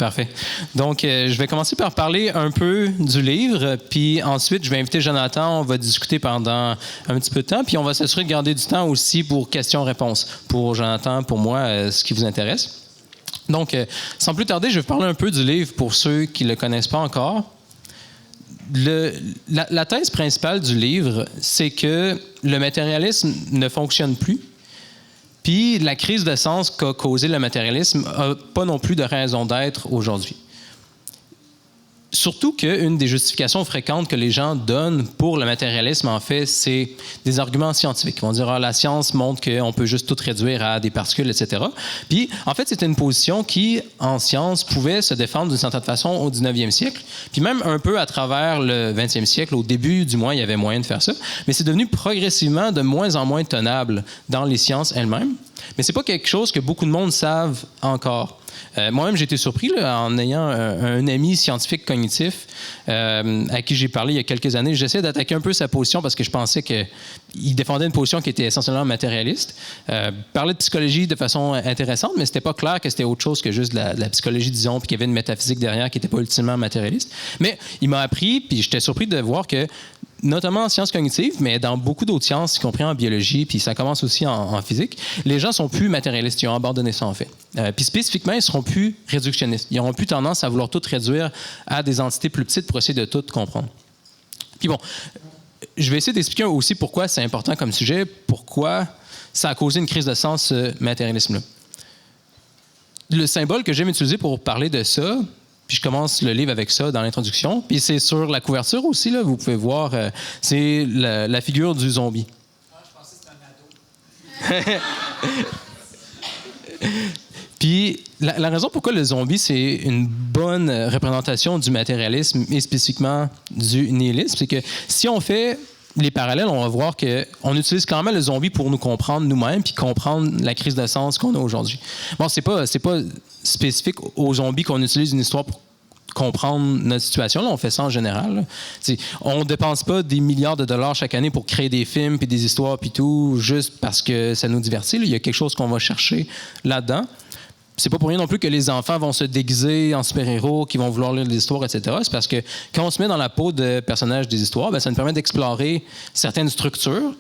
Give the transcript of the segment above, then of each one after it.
Parfait. Donc, je vais commencer par parler un peu du livre, puis ensuite, je vais inviter Jonathan. On va discuter pendant un petit peu de temps, puis on va s'assurer de garder du temps aussi pour questions-réponses. Pour Jonathan, pour moi, ce qui vous intéresse. Donc, sans plus tarder, je vais vous parler un peu du livre pour ceux qui ne le connaissent pas encore. La thèse principale du livre, c'est que le matérialisme ne fonctionne plus. Puis la crise de sens qu'a causé le matérialisme n'a pas non plus de raison d'être aujourd'hui. Surtout qu'une des justifications fréquentes que les gens donnent pour le matérialisme, en fait, c'est des arguments scientifiques. Ils vont dire la science montre qu'on peut juste tout réduire à des particules, etc. Puis, en fait, c'était une position qui, en science, pouvait se défendre d'une certaine façon au 19e siècle. Puis même un peu à travers le 20e siècle, au début, du moins, il y avait moyen de faire ça. Mais c'est devenu progressivement de moins en moins tenable dans les sciences elles-mêmes. Mais c'est pas quelque chose que beaucoup de monde savent encore. Moi-même, j'ai été surpris là, en ayant un ami scientifique cognitif à qui j'ai parlé il y a quelques années. J'essayais d'attaquer un peu sa position parce que je pensais qu'il défendait une position qui était essentiellement matérialiste. Parlait de psychologie de façon intéressante, mais c'était pas clair que c'était autre chose que juste de la psychologie, disons, puis qu'il y avait une métaphysique derrière qui n'était pas ultimement matérialiste. Mais il m'a appris, puis j'étais surpris de voir que notamment en sciences cognitives, mais dans beaucoup d'autres sciences, y compris en biologie, puis ça commence aussi en physique, les gens sont plus matérialistes, ils ont abandonné ça en fait. Puis spécifiquement, ils seront plus réductionnistes. Ils n'auront plus tendance à vouloir tout réduire à des entités plus petites pour essayer de tout comprendre. Puis bon, je vais essayer d'expliquer aussi pourquoi c'est important comme sujet, pourquoi ça a causé une crise de sens, ce matérialisme-là. Le symbole que j'aime utiliser pour parler de ça, puis je commence le livre avec ça dans l'introduction. Puis c'est sur la couverture aussi, là, vous pouvez voir, c'est la figure du zombie. Ah, je pensais que c'était un ado. Puis la raison pourquoi le zombie, c'est une bonne représentation du matérialisme et spécifiquement du nihilisme, c'est que si on fait les parallèles, on va voir qu'on utilise quand même le zombie pour nous comprendre nous-mêmes puis comprendre la crise de sens qu'on a aujourd'hui. Bon, c'est pas spécifique aux zombies qu'on utilise une histoire pour comprendre notre situation. Là, on fait ça en général. On ne dépense pas des milliards de dollars chaque année pour créer des films puis des histoires puis tout juste parce que ça nous divertit. Là. Il y a quelque chose qu'on va chercher là-dedans. C'est pas pour rien non plus que les enfants vont se déguiser en super-héros, qui vont vouloir lire des histoires, etc. C'est parce que quand on se met dans la peau de personnages des histoires, bien, ça nous permet d'explorer certaines structures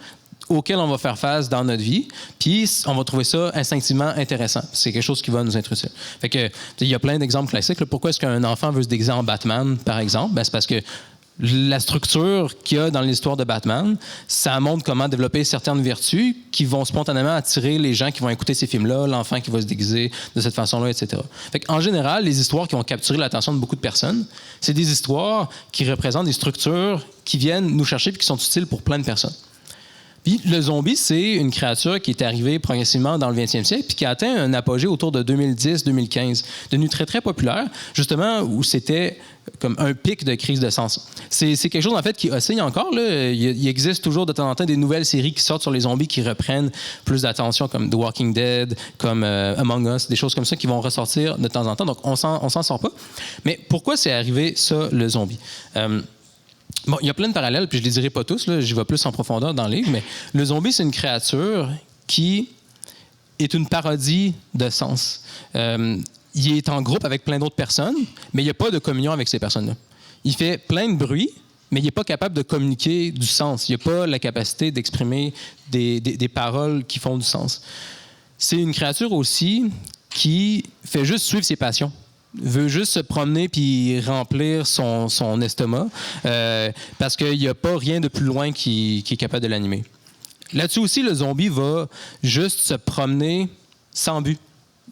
auxquelles on va faire face dans notre vie, puis on va trouver ça instinctivement intéressant. C'est quelque chose qui va nous intéresser. Fait que, il y a plein d'exemples classiques. Là. Pourquoi est-ce qu'un enfant veut se déguiser en Batman, par exemple? Bien, c'est parce que la structure qu'il y a dans l'histoire de Batman, ça montre comment développer certaines vertus qui vont spontanément attirer les gens qui vont écouter ces films-là, l'enfant qui va se déguiser de cette façon-là, etc. En général, les histoires qui vont capturer l'attention de beaucoup de personnes, c'est des histoires qui représentent des structures qui viennent nous chercher et qui sont utiles pour plein de personnes. Puis le zombie, c'est une créature qui est arrivée progressivement dans le 20e siècle puis qui a atteint un apogée autour de 2010-2015, devenu très, très populaire, justement où c'était comme un pic de crise de sens. C'est quelque chose, en fait, qui oscille encore. Là. Il existe toujours de temps en temps des nouvelles séries qui sortent sur les zombies qui reprennent plus d'attention, comme The Walking Dead, comme Among Us, des choses comme ça qui vont ressortir de temps en temps. Donc, on s'en sort pas. Mais pourquoi c'est arrivé, ça, le zombie? Bon, il y a plein de parallèles, puis je ne les dirai pas tous, là, j'y vais plus en profondeur dans le livre, mais le zombie, c'est une créature qui est une parodie de sens. Il est en groupe avec plein d'autres personnes, mais il n'y a pas de communion avec ces personnes-là. Il fait plein de bruit, mais il n'est pas capable de communiquer du sens. Il n'a pas la capacité d'exprimer des paroles qui font du sens. C'est une créature aussi qui fait juste suivre ses passions. Veut juste se promener puis remplir son estomac parce qu'il n'y a pas rien de plus loin qui est capable de l'animer. Là-dessus aussi, le zombie va juste se promener sans but.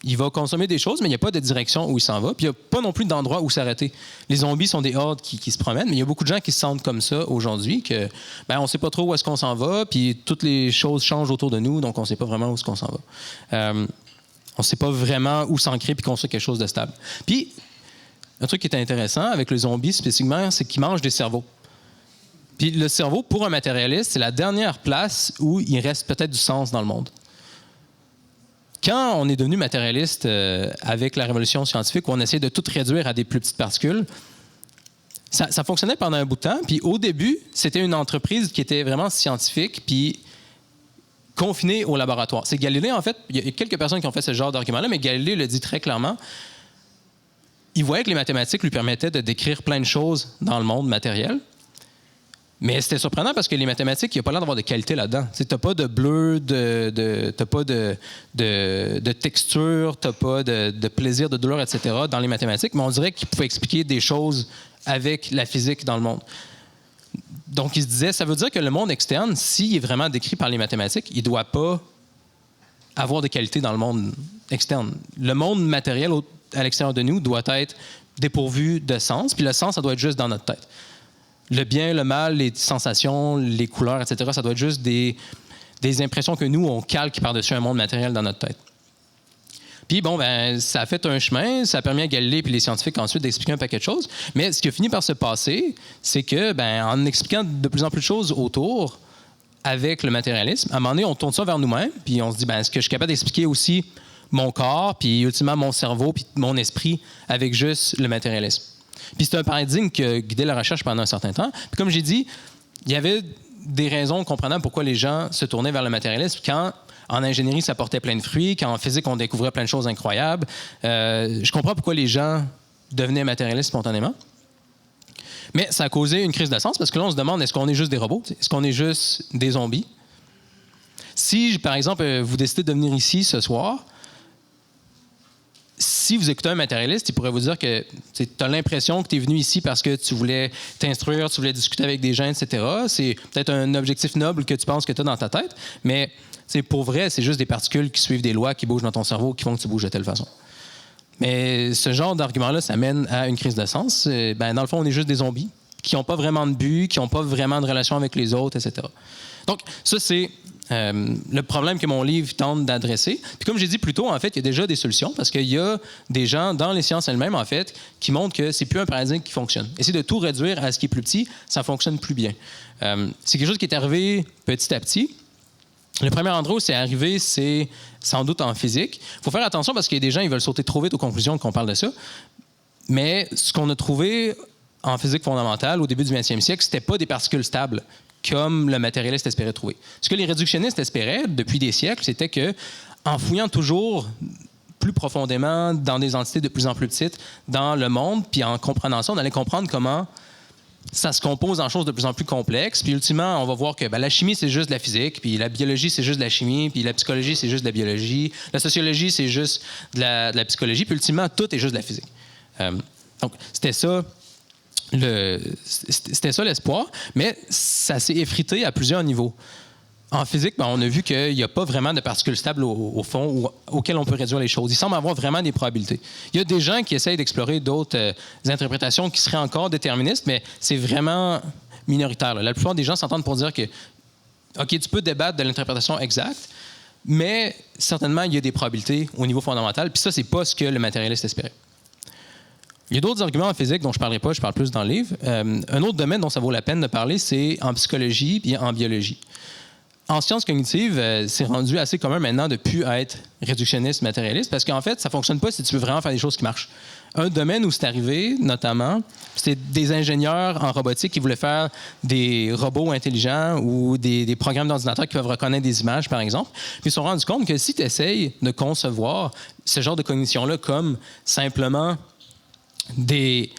Il va consommer des choses, mais il n'y a pas de direction où il s'en va. Puis il n'y a pas non plus d'endroit où s'arrêter. Les zombies sont des hordes qui se promènent, mais il y a beaucoup de gens qui se sentent comme ça aujourd'hui, que on ne sait pas trop où est-ce qu'on s'en va, puis toutes les choses changent autour de nous, donc on ne sait pas vraiment où est-ce qu'on s'en va. On ne sait pas vraiment où s'ancrer puis construire quelque chose de stable. Puis, un truc qui est intéressant avec le zombie spécifiquement, c'est qu'il mange des cerveaux. Puis le cerveau, pour un matérialiste, c'est la dernière place où il reste peut-être du sens dans le monde. Quand on est devenu matérialiste avec la révolution scientifique, où on essayait de tout réduire à des plus petites particules, ça fonctionnait pendant un bout de temps. Puis au début, c'était une entreprise qui était vraiment scientifique, puis confiné au laboratoire. C'est Galilée, en fait, il y a quelques personnes qui ont fait ce genre d'argument-là, mais Galilée le dit très clairement. il voyait que les mathématiques lui permettaient de décrire plein de choses dans le monde matériel. Mais c'était surprenant parce que les mathématiques, il n'y a pas l'air d'avoir de qualité là-dedans. Tu n'as pas de bleu, tu n'as pas de texture, tu n'as pas de plaisir, de douleur, etc. dans les mathématiques, mais on dirait qu'ils pouvaient expliquer des choses avec la physique dans le monde. Donc, il se disait, ça veut dire que le monde externe, s'il est vraiment décrit par les mathématiques, il ne doit pas avoir de qualité dans le monde externe. Le monde matériel à l'extérieur de nous doit être dépourvu de sens, puis le sens, ça doit être juste dans notre tête. Le bien, le mal, les sensations, les couleurs, etc., ça doit être juste des impressions que nous, on calque par-dessus un monde matériel dans notre tête. Puis bon, ben, ça a fait un chemin, ça a permis à Galilée et les scientifiques ensuite d'expliquer un paquet de choses. Mais ce qui a fini par se passer, c'est que, ben, en expliquant de plus en plus de choses autour avec le matérialisme, à un moment donné, on tourne ça vers nous-mêmes, puis on se dit, ben, est-ce que je suis capable d'expliquer aussi mon corps, puis ultimement mon cerveau, puis mon esprit avec juste le matérialisme? Puis c'est un paradigme qui a guidé la recherche pendant un certain temps. Puis comme j'ai dit, il y avait des raisons comprenant pourquoi les gens se tournaient vers le matérialisme quand en ingénierie, ça portait plein de fruits, quand en physique, on découvrait plein de choses incroyables. Je comprends pourquoi les gens devenaient matérialistes spontanément. Mais ça a causé une crise de sens parce que là, on se demande, est-ce qu'on est juste des robots? Est-ce qu'on est juste des zombies? Si, par exemple, vous décidez de venir ici ce soir, si vous écoutez un matérialiste, il pourrait vous dire que tu as l'impression que tu es venu ici parce que tu voulais t'instruire, tu voulais discuter avec des gens, etc. C'est peut-être un objectif noble que tu penses que tu as dans ta tête, mais pour vrai, c'est juste des particules qui suivent des lois qui bougent dans ton cerveau qui font que tu bouges de telle façon. Mais ce genre d'argument-là, ça mène à une crise de sens. Ben, dans le fond, on est juste des zombies qui n'ont pas vraiment de but, qui n'ont pas vraiment de relation avec les autres, etc. Donc, ça, c'est le problème que mon livre tente d'adresser. Puis comme j'ai dit plus tôt, en fait, il y a déjà des solutions parce qu'il y a des gens dans les sciences elles-mêmes, en fait, qui montrent que c'est plus un paradigme qui fonctionne. Essayer de tout réduire à ce qui est plus petit, ça fonctionne plus bien. C'est quelque chose qui est arrivé petit à petit. Le premier endroit où c'est arrivé, c'est sans doute en physique. Il faut faire attention parce qu'il y a des gens qui veulent sauter trop vite aux conclusions qu'on parle de ça. Mais ce qu'on a trouvé en physique fondamentale au début du 20e siècle, c'était pas des particules stables comme le matérialiste espérait trouver. Ce que les réductionnistes espéraient depuis des siècles, c'était que, en fouillant toujours plus profondément dans des entités de plus en plus petites dans le monde, puis en comprenant ça, on allait comprendre comment ça se compose en choses de plus en plus complexes. Puis ultimement, on va voir que ben, la chimie, c'est juste de la physique, puis la biologie, c'est juste de la chimie, puis la psychologie, c'est juste de la biologie, la sociologie, c'est juste de la psychologie, puis ultimement, tout est juste de la physique. Donc, c'était ça l'espoir, mais ça s'est effrité à plusieurs niveaux. En physique, ben, on a vu qu'il n'y a pas vraiment de particules stables au fond auxquelles on peut réduire les choses. Il semble avoir vraiment des probabilités. Il y a des gens qui essayent d'explorer d'autres interprétations qui seraient encore déterministes, mais c'est vraiment minoritaire. Là. La plupart des gens s'entendent pour dire que, OK, tu peux débattre de l'interprétation exacte, mais certainement, il y a des probabilités au niveau fondamental, puis ça, c'est pas ce que le matérialiste espérait. Il y a d'autres arguments en physique dont je ne parlerai pas, je parle plus dans le livre. Un autre domaine dont ça vaut la peine de parler, c'est en psychologie et en biologie. En sciences cognitives, c'est rendu assez commun maintenant de ne plus être réductionniste, matérialiste, parce qu'en fait, ça ne fonctionne pas si tu veux vraiment faire des choses qui marchent. Un domaine où c'est arrivé, notamment, c'était des ingénieurs en robotique qui voulaient faire des robots intelligents ou des programmes d'ordinateur qui peuvent reconnaître des images, par exemple. Puis ils se sont rendus compte que si tu essayes de concevoir ce genre de cognition-là comme simplement des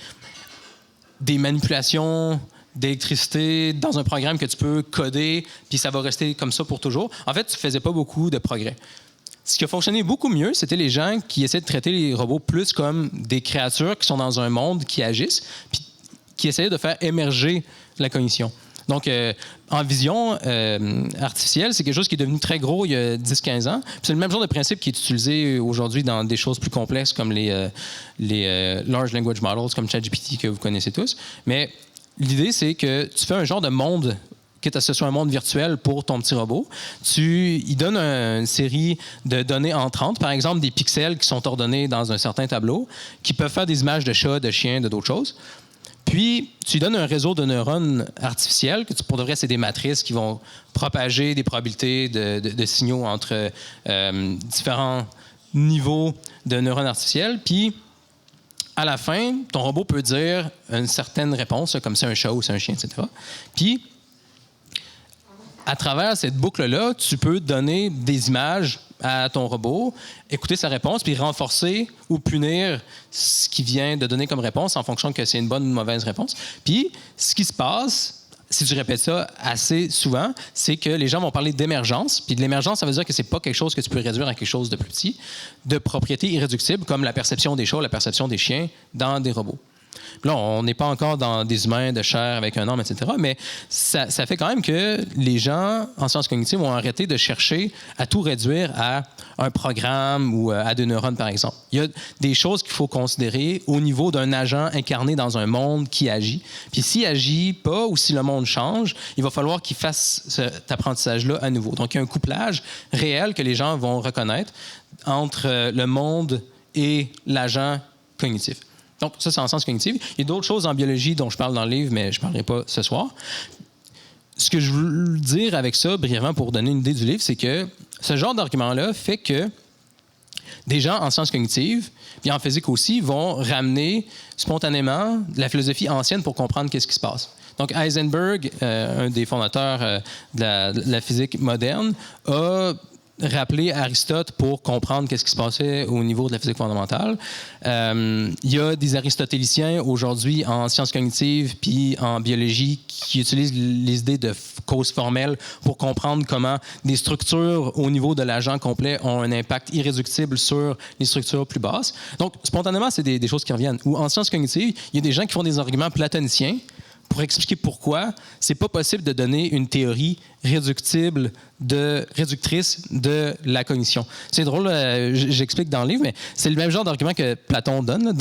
manipulations d'électricité dans un programme que tu peux coder, puis ça va rester comme ça pour toujours. En fait, tu ne faisais pas beaucoup de progrès. Ce qui a fonctionné beaucoup mieux, c'était les gens qui essaient de traiter les robots plus comme des créatures qui sont dans un monde, qui agissent, puis qui essayaient de faire émerger la cognition. Donc, en vision artificielle, c'est quelque chose qui est devenu très gros il y a 10-15 ans. Puis c'est le même genre de principe qui est utilisé aujourd'hui dans des choses plus complexes comme les Large Language Models, comme ChatGPT que vous connaissez tous. Mais l'idée, c'est que tu fais un genre de monde, quitte à ce soit un monde virtuel pour ton petit robot. Il donne une série de données entrantes, par exemple des pixels qui sont ordonnés dans un certain tableau, qui peuvent faire des images de chats, de chiens, d'autres choses. Puis, tu lui donnes un réseau de neurones artificiels, que pour de vrai, c'est des matrices qui vont propager des probabilités de signaux entre différents niveaux de neurones artificiels. Puis, à la fin, ton robot peut dire une certaine réponse, comme c'est un chat ou c'est un chien, etc. Puis, à travers cette boucle-là, tu peux donner des images à ton robot, écouter sa réponse, puis renforcer ou punir ce qui vient de donner comme réponse en fonction que c'est une bonne ou une mauvaise réponse. Puis, ce qui se passe, si tu répètes ça assez souvent, c'est que les gens vont parler d'émergence. Puis de l'émergence, ça veut dire que c'est pas quelque chose que tu peux réduire à quelque chose de plus petit, de propriétés irréductibles, comme la perception des chats, la perception des chiens dans des robots. Là, on n'est pas encore dans des humains de chair avec un homme, etc., mais ça fait quand même que les gens en sciences cognitives vont arrêter de chercher à tout réduire à un programme ou à des neurones, par exemple. Il y a des choses qu'il faut considérer au niveau d'un agent incarné dans un monde qui agit. Puis s'il agit pas ou si le monde change, il va falloir qu'il fasse cet apprentissage-là à nouveau. Donc, il y a un couplage réel que les gens vont reconnaître entre le monde et l'agent cognitif. Donc, ça, c'est en sciences cognitives. Il y a d'autres choses en biologie dont je parle dans le livre, mais je ne parlerai pas ce soir. Ce que je veux dire avec ça, brièvement, pour donner une idée du livre, c'est que ce genre d'argument-là fait que des gens en sciences cognitives, puis en physique aussi, vont ramener spontanément la philosophie ancienne pour comprendre qu'est-ce qui se passe. Donc, Heisenberg, un des fondateurs de la physique moderne, a rappeler Aristote pour comprendre qu'est-ce qui se passait au niveau de la physique fondamentale. Il y a des aristotéliciens aujourd'hui en sciences cognitives puis en biologie qui utilisent les idées de cause formelle pour comprendre comment des structures au niveau de l'agent complet ont un impact irréductible sur les structures plus basses. Donc, spontanément, c'est des choses qui reviennent. Ou en sciences cognitives, il y a des gens qui font des arguments platoniciens pour expliquer pourquoi c'est pas possible de donner une théorie réductrice de la cognition. C'est drôle, j'explique dans le livre, mais c'est le même genre d'argument que Platon donne.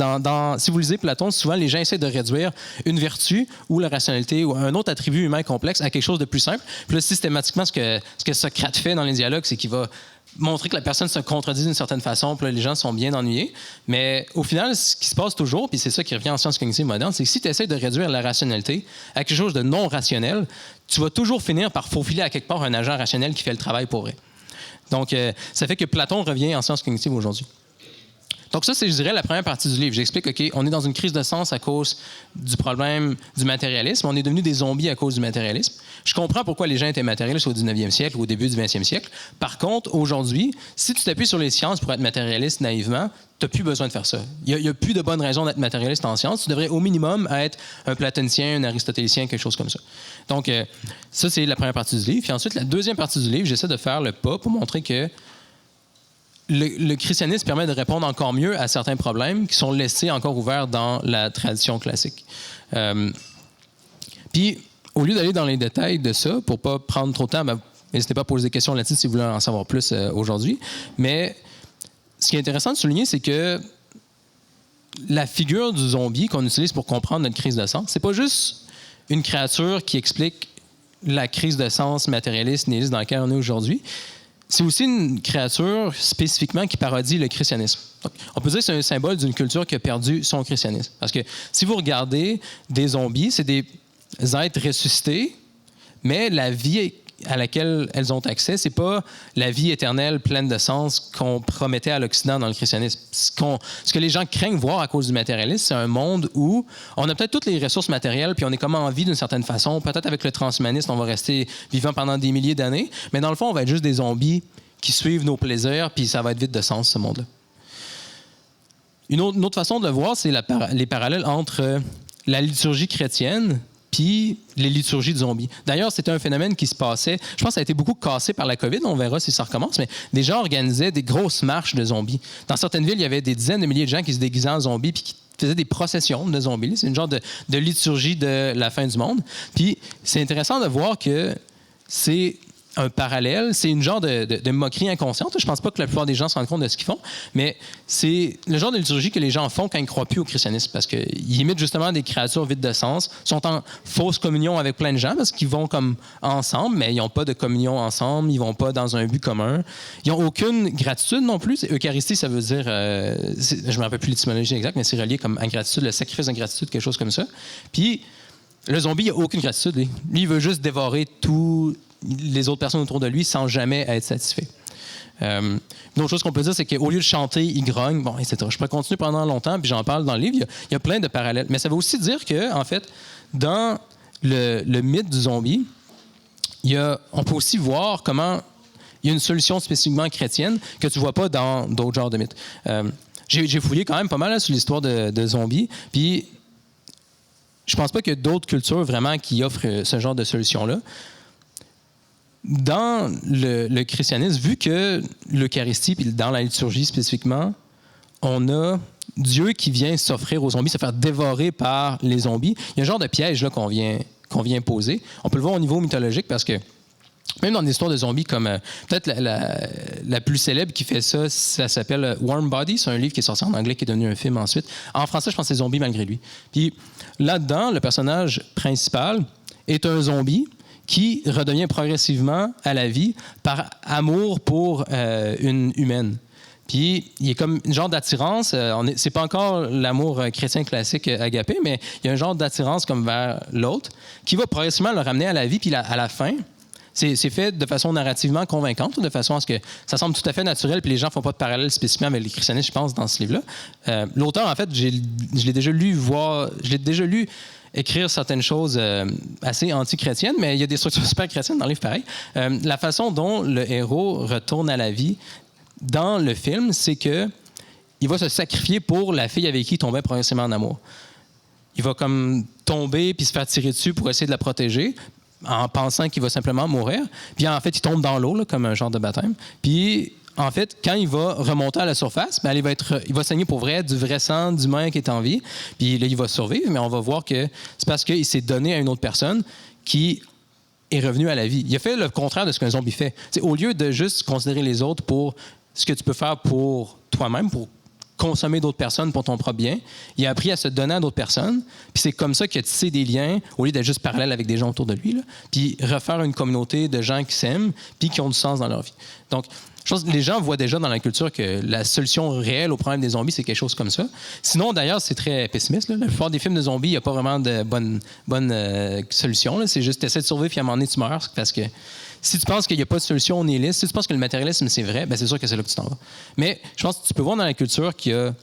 Si vous lisez Platon, souvent les gens essaient de réduire une vertu ou la rationalité ou un autre attribut humain complexe à quelque chose de plus simple. Puis là, systématiquement, ce que Socrate fait dans les dialogues, c'est qu'il va montrer que la personne se contredit d'une certaine façon, puis là, les gens sont bien ennuyés. Mais au final, ce qui se passe toujours, puis c'est ça qui revient en sciences cognitives modernes, c'est que si tu essaies de réduire la rationalité à quelque chose de non rationnel, tu vas toujours finir par faufiler à quelque part un agent rationnel qui fait le travail pour vrai. Donc, ça fait que Platon revient en sciences cognitives aujourd'hui. Donc ça, c'est, je dirais, la première partie du livre. J'explique, OK, on est dans une crise de sens à cause du problème du matérialisme. On est devenus des zombies à cause du matérialisme. Je comprends pourquoi les gens étaient matérialistes au 19e siècle ou au début du 20e siècle. Par contre, aujourd'hui, si tu t'appuies sur les sciences pour être matérialiste naïvement, tu n'as plus besoin de faire ça. Il n'y a plus de bonnes raisons d'être matérialiste en sciences. Tu devrais au minimum être un platonicien, un aristotélicien, quelque chose comme ça. Donc, ça, c'est la première partie du livre. Puis ensuite, la deuxième partie du livre, j'essaie de faire le pas pour montrer que le christianisme permet de répondre encore mieux à certains problèmes qui sont laissés encore ouverts dans la tradition classique. Puis, au lieu d'aller dans les détails de ça, pour ne pas prendre trop de temps, n'hésitez pas à poser des questions là-dessus si vous voulez en savoir plus aujourd'hui. Mais ce qui est intéressant de souligner, c'est que la figure du zombie qu'on utilise pour comprendre notre crise de sens, c'est pas juste une créature qui explique la crise de sens matérialiste, nihiliste dans laquelle on est aujourd'hui. C'est aussi une créature spécifiquement qui parodie le christianisme. Donc, on peut dire que c'est un symbole d'une culture qui a perdu son christianisme. Parce que si vous regardez des zombies, c'est des êtres ressuscités, mais la vie à laquelle elles ont accès, c'est pas la vie éternelle pleine de sens qu'on promettait à l'Occident dans le christianisme. Ce que les gens craignent voir à cause du matérialisme, c'est un monde où on a peut-être toutes les ressources matérielles, puis on est comme en vie d'une certaine façon. Peut-être avec le transhumanisme, on va rester vivant pendant des milliers d'années, mais dans le fond, on va être juste des zombies qui suivent nos plaisirs, puis ça va être vide de sens, ce monde-là. Une autre façon de le voir, c'est les parallèles entre la liturgie chrétienne puis les liturgies de zombies. D'ailleurs, c'était un phénomène qui se passait, je pense que ça a été beaucoup cassé par la COVID, on verra si ça recommence, mais des gens organisaient des grosses marches de zombies. Dans certaines villes, il y avait des dizaines de milliers de gens qui se déguisaient en zombies puis qui faisaient des processions de zombies. C'est une genre de liturgie de la fin du monde. Puis c'est intéressant de voir que c'est un parallèle, c'est une genre de moquerie inconsciente. Je pense pas que la plupart des gens se rendent compte de ce qu'ils font, mais c'est le genre de liturgie que les gens font quand ils ne croient plus au christianisme, parce qu'ils imitent justement des créatures vides de sens, sont en fausse communion avec plein de gens, parce qu'ils vont comme ensemble, mais ils n'ont pas de communion ensemble, ils vont pas dans un but commun. Ils n'ont aucune gratitude non plus. Eucharistie, ça veut dire, je ne me rappelle plus l'étymologie exacte, mais c'est relié comme ingratitude, le sacrifice d'ingratitude, quelque chose comme ça. Puis, le zombie, il n'a aucune gratitude. Lui, il veut juste dévorer tout les autres personnes autour de lui sans jamais être satisfait. Une autre chose qu'on peut dire, c'est qu'au lieu de chanter, il grogne, bon, etc. Je peux continuer pendant longtemps, puis j'en parle dans le livre. Il y a plein de parallèles. Mais ça veut aussi dire que, en fait, dans le mythe du zombie, on peut aussi voir comment il y a une solution spécifiquement chrétienne que tu vois pas dans d'autres genres de mythes. J'ai fouillé quand même pas mal là, sur l'histoire de zombies, puis je pense pas qu'il y a d'autres cultures vraiment qui offrent ce genre de solution-là. Dans le christianisme, vu que l'Eucharistie, puis dans la liturgie spécifiquement, on a Dieu qui vient s'offrir aux zombies, se faire dévorer par les zombies. Il y a un genre de piège là, qu'on vient poser. On peut le voir au niveau mythologique parce que même dans des histoires de zombies comme peut-être la plus célèbre qui fait ça, ça s'appelle Warm Body. C'est un livre qui est sorti en anglais qui est devenu un film ensuite. En français, je pense que c'est Zombie malgré lui. Puis là-dedans, le personnage principal est un zombie qui redevient progressivement à la vie par amour pour une humaine. Puis, il y a comme une genre d'attirance. C'est pas encore l'amour chrétien classique agapé, mais il y a un genre d'attirance comme vers l'autre qui va progressivement le ramener à la vie. Puis, à la fin, c'est fait de façon narrativement convaincante, de façon à ce que ça semble tout à fait naturel, puis les gens font pas de parallèle spécifiquement avec les christianistes, je pense, dans ce livre-là. L'auteur, en fait, je l'ai déjà lu écrire certaines choses assez anti-chrétiennes, mais il y a des structures super chrétiennes dans le livre pareil. La façon dont le héros retourne à la vie dans le film, c'est que il va se sacrifier pour la fille avec qui il tombait progressivement en amour. Il va comme tomber puis se faire tirer dessus pour essayer de la protéger en pensant qu'il va simplement mourir. Puis en fait, il tombe dans l'eau là, comme un genre de baptême. Puis en fait, quand il va remonter à la surface, ben, il va saigner pour vrai du vrai sang d'humain qui est en vie. Puis là, il va survivre, mais on va voir que c'est parce qu'il s'est donné à une autre personne qui est revenue à la vie. Il a fait le contraire de ce qu'un zombie fait. T'sais, au lieu de juste considérer les autres pour ce que tu peux faire pour toi-même, pour consommer d'autres personnes pour ton propre bien, il a appris à se donner à d'autres personnes. Puis c'est comme ça qu'il a tissé des liens, au lieu d'être juste parallèle avec des gens autour de lui, là, puis refaire une communauté de gens qui s'aiment puis qui ont du sens dans leur vie. Donc, je pense que les gens voient déjà dans la culture que la solution réelle au problème des zombies, c'est quelque chose comme ça. Sinon, d'ailleurs, c'est très pessimiste. Là. La plupart des films de zombies, il n'y a pas vraiment de bonne solution. Là. C'est juste, tu essaies de survivre, puis à un moment donné, tu meurs. Parce que si tu penses qu'il n'y a pas de solution nihiliste, si tu penses que le matérialisme, c'est vrai, ben c'est sûr que c'est là que tu t'en vas. Mais je pense que tu peux voir dans la culture qu'il y a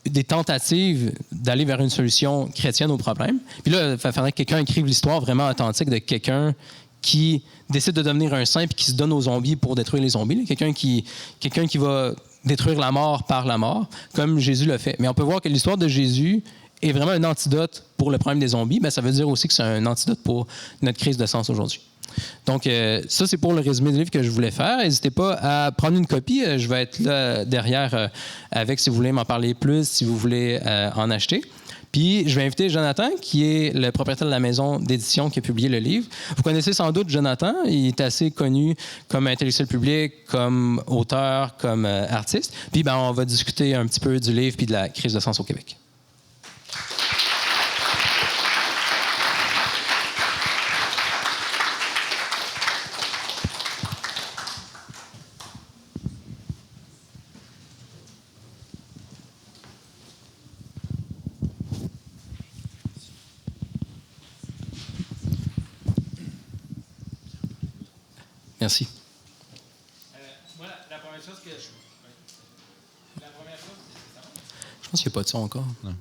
des tentatives d'aller vers une solution chrétienne au problème. Puis là, il faudrait que quelqu'un écrive l'histoire vraiment authentique de quelqu'un qui décide de devenir un saint puis qui se donne aux zombies pour détruire les zombies. Là. Quelqu'un qui va détruire la mort par la mort, comme Jésus l'a fait. Mais on peut voir que l'histoire de Jésus est vraiment un antidote pour le problème des zombies. Ben, ça veut dire aussi que c'est un antidote pour notre crise de sens aujourd'hui. Donc, ça, c'est pour le résumé du livre que je voulais faire. N'hésitez pas à prendre une copie. Je vais être là derrière avec si vous voulez m'en parler plus, si vous voulez en acheter. Puis, je vais inviter Jonathan, qui est le propriétaire de la maison d'édition qui a publié le livre. Vous connaissez sans doute Jonathan. Il est assez connu comme intellectuel public, comme auteur, comme artiste. Puis, ben, on va discuter un petit peu du livre puis de la crise de sens au Québec. Merci. Moi, la première chose que Je pense qu'il n'y a pas de son encore. Non.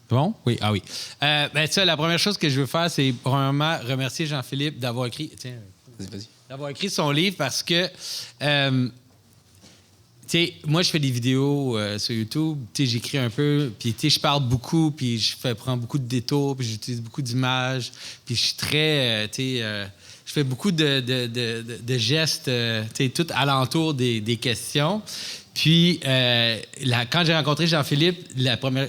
Bon? Oui. Ah oui. La première chose que je veux faire, c'est premièrement remercier Jean-Philippe d'avoir écrit. Tiens, Vas-y. d'avoir écrit son livre parce que moi, je fais des vidéos sur YouTube, j'écris un peu, puis je parle beaucoup, puis je prends beaucoup de détours, puis j'utilise beaucoup d'images, puis je suis très, je fais beaucoup de gestes, tout alentour des questions. Puis, quand j'ai rencontré Jean-Philippe,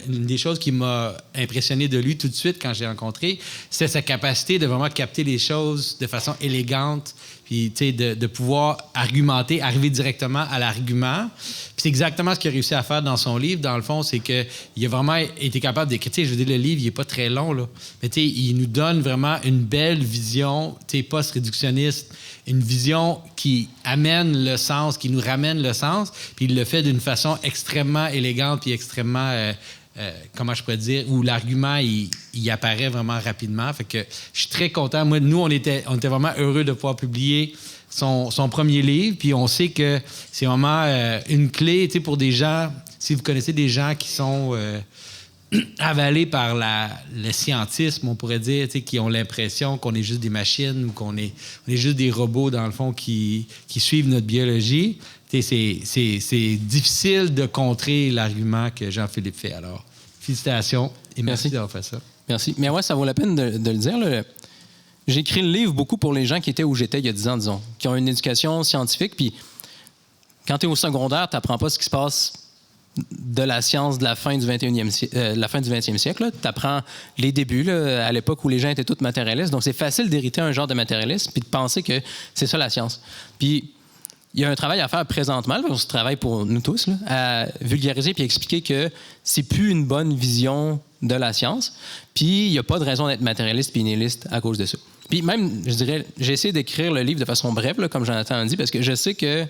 une des choses qui m'a impressionné de lui tout de suite quand j'ai rencontré, c'est sa capacité de vraiment capter les choses de façon élégante, puis de pouvoir argumenter, arriver directement à l'argument. Puis c'est exactement ce qu'il a réussi à faire dans son livre. Dans le fond, c'est qu'il a vraiment été capable d'écrire. Je veux dire, le livre, il n'est pas très long, là. Mais il nous donne vraiment une belle vision post-réductionniste, une vision qui amène le sens, qui nous ramène le sens. Puis il le fait d'une façon extrêmement élégante puis extrêmement... comment je pourrais dire, où l'argument, il apparaît vraiment rapidement. Fait que je suis très content. Moi, nous, on était vraiment heureux de pouvoir publier son premier livre. Puis on sait que c'est vraiment une clé, pour des gens, si vous connaissez des gens qui sont avalés par le scientisme, on pourrait dire, qui ont l'impression qu'on est juste des machines ou qu'on est juste des robots, dans le fond, qui suivent notre biologie. C'est difficile de contrer l'argument que Jean-Philippe fait. Alors, félicitations et merci d'avoir fait ça. Merci. Mais ouais, ça vaut la peine de le dire. Là. J'ai écrit le livre beaucoup pour les gens qui étaient où j'étais il y a 10 ans, disons, qui ont une éducation scientifique. Puis quand tu es au secondaire, tu n'apprends pas ce qui se passe de la science de la fin du 20e siècle. Tu apprends les débuts, là, à l'époque où les gens étaient tous matérialistes. Donc, c'est facile d'hériter un genre de matérialisme puis de penser que c'est ça la science. Puis, il y a un travail à faire présentement, on se travaille pour nous tous, là, à vulgariser puis expliquer que c'est plus une bonne vision de la science. Puis, il n'y a pas de raison d'être matérialiste puis nihiliste à cause de ça. Puis même, je dirais, j'ai essayé d'écrire le livre de façon brève, là, comme Jonathan a dit, parce que je sais que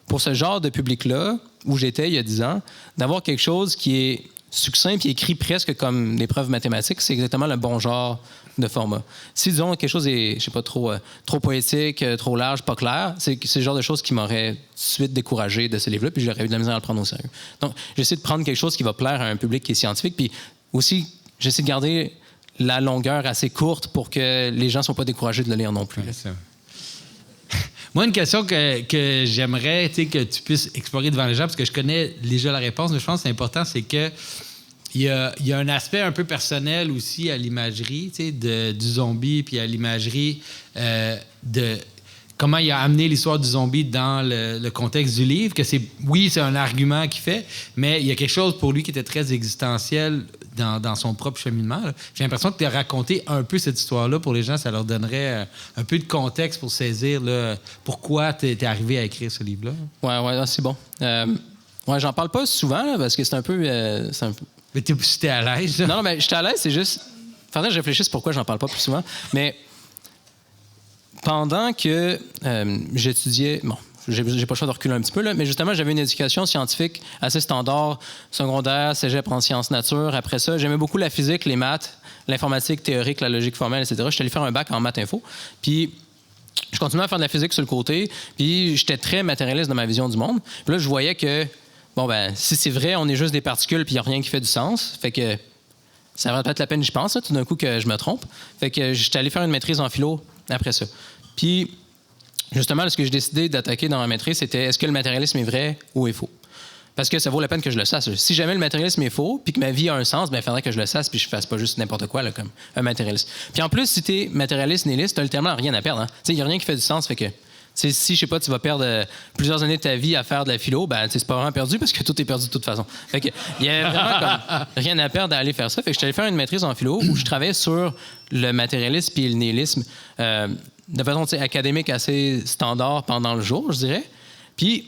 pour ce genre de public-là, où j'étais il y a 10 ans, d'avoir quelque chose qui est succinct et écrit presque comme des preuves mathématiques, c'est exactement le bon genre de format. Si, disons, quelque chose est, je sais pas, trop poétique, trop large, pas clair, c'est le genre de choses qui m'aurait tout de suite découragé de ce livre-là, puis j'aurais eu de la misère à le prendre au sérieux. Donc, j'essaie de prendre quelque chose qui va plaire à un public qui est scientifique, puis aussi, j'essaie de garder la longueur assez courte pour que les gens ne soient pas découragés de le lire non plus. Moi, une question que j'aimerais que tu puisses explorer devant les gens, parce que je connais déjà la réponse, mais je pense que c'est important, c'est que il y a un aspect un peu personnel aussi à l'imagerie du zombie, puis à l'imagerie de comment il a amené l'histoire du zombie dans le contexte du livre, que c'est un argument qu'il fait, mais il y a quelque chose pour lui qui était très existentiel dans son propre cheminement. Là. J'ai l'impression que tu as raconté un peu cette histoire-là pour les gens, ça leur donnerait un peu de contexte pour saisir là, pourquoi tu es arrivé à écrire ce livre-là. Ouais, c'est bon. J'en parle pas souvent là, parce que c'est un peu... Mais t'es à l'aise? Là. Non, mais j'étais à l'aise, c'est juste... Faudrait que je réfléchisse pourquoi j'en parle pas plus souvent. Mais pendant que j'étudiais... Bon, j'ai pas le choix de reculer un petit peu, là, mais justement, j'avais une éducation scientifique assez standard, secondaire, cégep en sciences nature. Après ça, j'aimais beaucoup la physique, les maths, l'informatique théorique, la logique formelle, etc. Je suis allé faire un bac en maths info. Puis je continuais à faire de la physique sur le côté. Puis j'étais très matérialiste dans ma vision du monde. Puis là, je voyais que, si c'est vrai, on est juste des particules puis il n'y a rien qui fait du sens. Fait que ça va peut-être la peine, je pense, là, tout d'un coup, que je me trompe. Fait que j'étais allé faire une maîtrise en philo après ça. Puis justement, ce que j'ai décidé d'attaquer dans ma maîtrise, c'était est-ce que le matérialisme est vrai ou est faux? Parce que ça vaut la peine que je le sache. Si jamais le matérialisme est faux, puis que ma vie a un sens, il faudrait que je le sache, puis je fasse pas juste n'importe quoi, là, comme un matérialiste. Puis en plus, si t'es matérialiste, nihiliste, t'as littéralement rien à perdre. Hein? Il n'y a rien qui fait du sens, fait que si, je sais pas, tu vas perdre plusieurs années de ta vie à faire de la philo, c'est pas vraiment perdu parce que tout est perdu de toute façon. Fait que il y a vraiment comme rien à perdre à aller faire ça. Fait que je suis allé faire une maîtrise en philo où je travaillais sur le matérialisme puis le nihilisme de façon académique assez standard pendant le jour, je dirais. Puis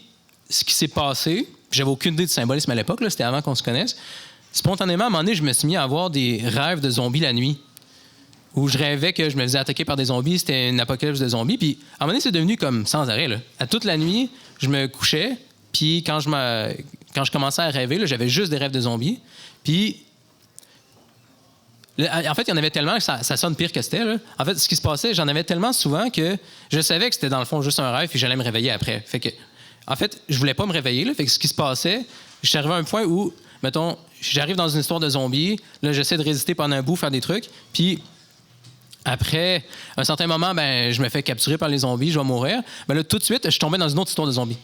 ce qui s'est passé, j'avais aucune idée du symbolisme à l'époque, là, c'était avant qu'on se connaisse. Spontanément, à un moment donné, je me suis mis à avoir des rêves de zombies la nuit. Où je rêvais que je me faisais attaquer par des zombies, c'était une apocalypse de zombies. Puis, à un moment donné, c'est devenu comme sans arrêt. Là. À toute la nuit, je me couchais, puis quand je commençais à rêver, là, j'avais juste des rêves de zombies. Puis, en fait, il y en avait tellement que ça sonne pire que c'était. Là. En fait, ce qui se passait, j'en avais tellement souvent que je savais que c'était dans le fond juste un rêve, puis j'allais me réveiller après. Fait que, en fait, je voulais pas me réveiller. Là. Fait que ce qui se passait, je suis arrivé à un point où, mettons, j'arrive dans une histoire de zombies, là, j'essaie de résister pendant un bout, faire des trucs, puis après un certain moment, je me fais capturer par les zombies, je vais mourir. Là, tout de suite, je tombais dans une autre histoire de zombies.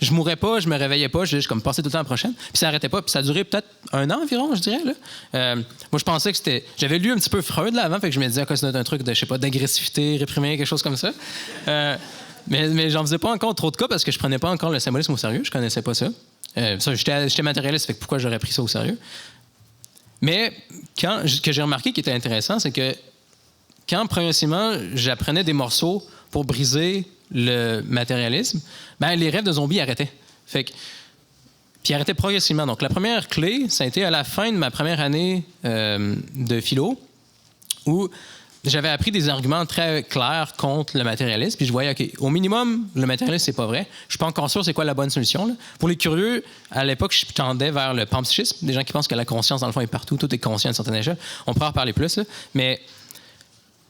Je mourais pas, je me réveillais pas, je comme passais tout le temps à la prochaine. Puis ça n'arrêtait pas. Puis ça a duré peut-être 1 an environ, je dirais. Là. Moi, je pensais que c'était... J'avais lu un petit peu Freud là avant, fait que je me disais que c'était un truc de, je sais pas, d'agressivité, réprimée, quelque chose comme ça. Mais j'en faisais pas encore trop de cas parce que je prenais pas encore le symbolisme au sérieux. Je connaissais pas ça. J'étais matérialiste, fait que pourquoi j'aurais pris ça au sérieux? Mais que j'ai remarqué qui était intéressant, c'est que quand progressivement j'apprenais des morceaux pour briser le matérialisme, les rêves de zombies arrêtaient. Puis ils arrêtaient progressivement. Donc la première clé, ça a été à la fin de ma première année de philo, où j'avais appris des arguments très clairs contre le matérialisme. Puis je voyais, OK, au minimum, le matérialisme, c'est pas vrai. Je suis pas encore sûr c'est quoi la bonne solution. Là. Pour les curieux, à l'époque, je tendais vers le panpsychisme. Des gens qui pensent que la conscience, dans le fond, est partout. Tout est conscient à une certaine échelle. On pourra en reparler plus. Là. Mais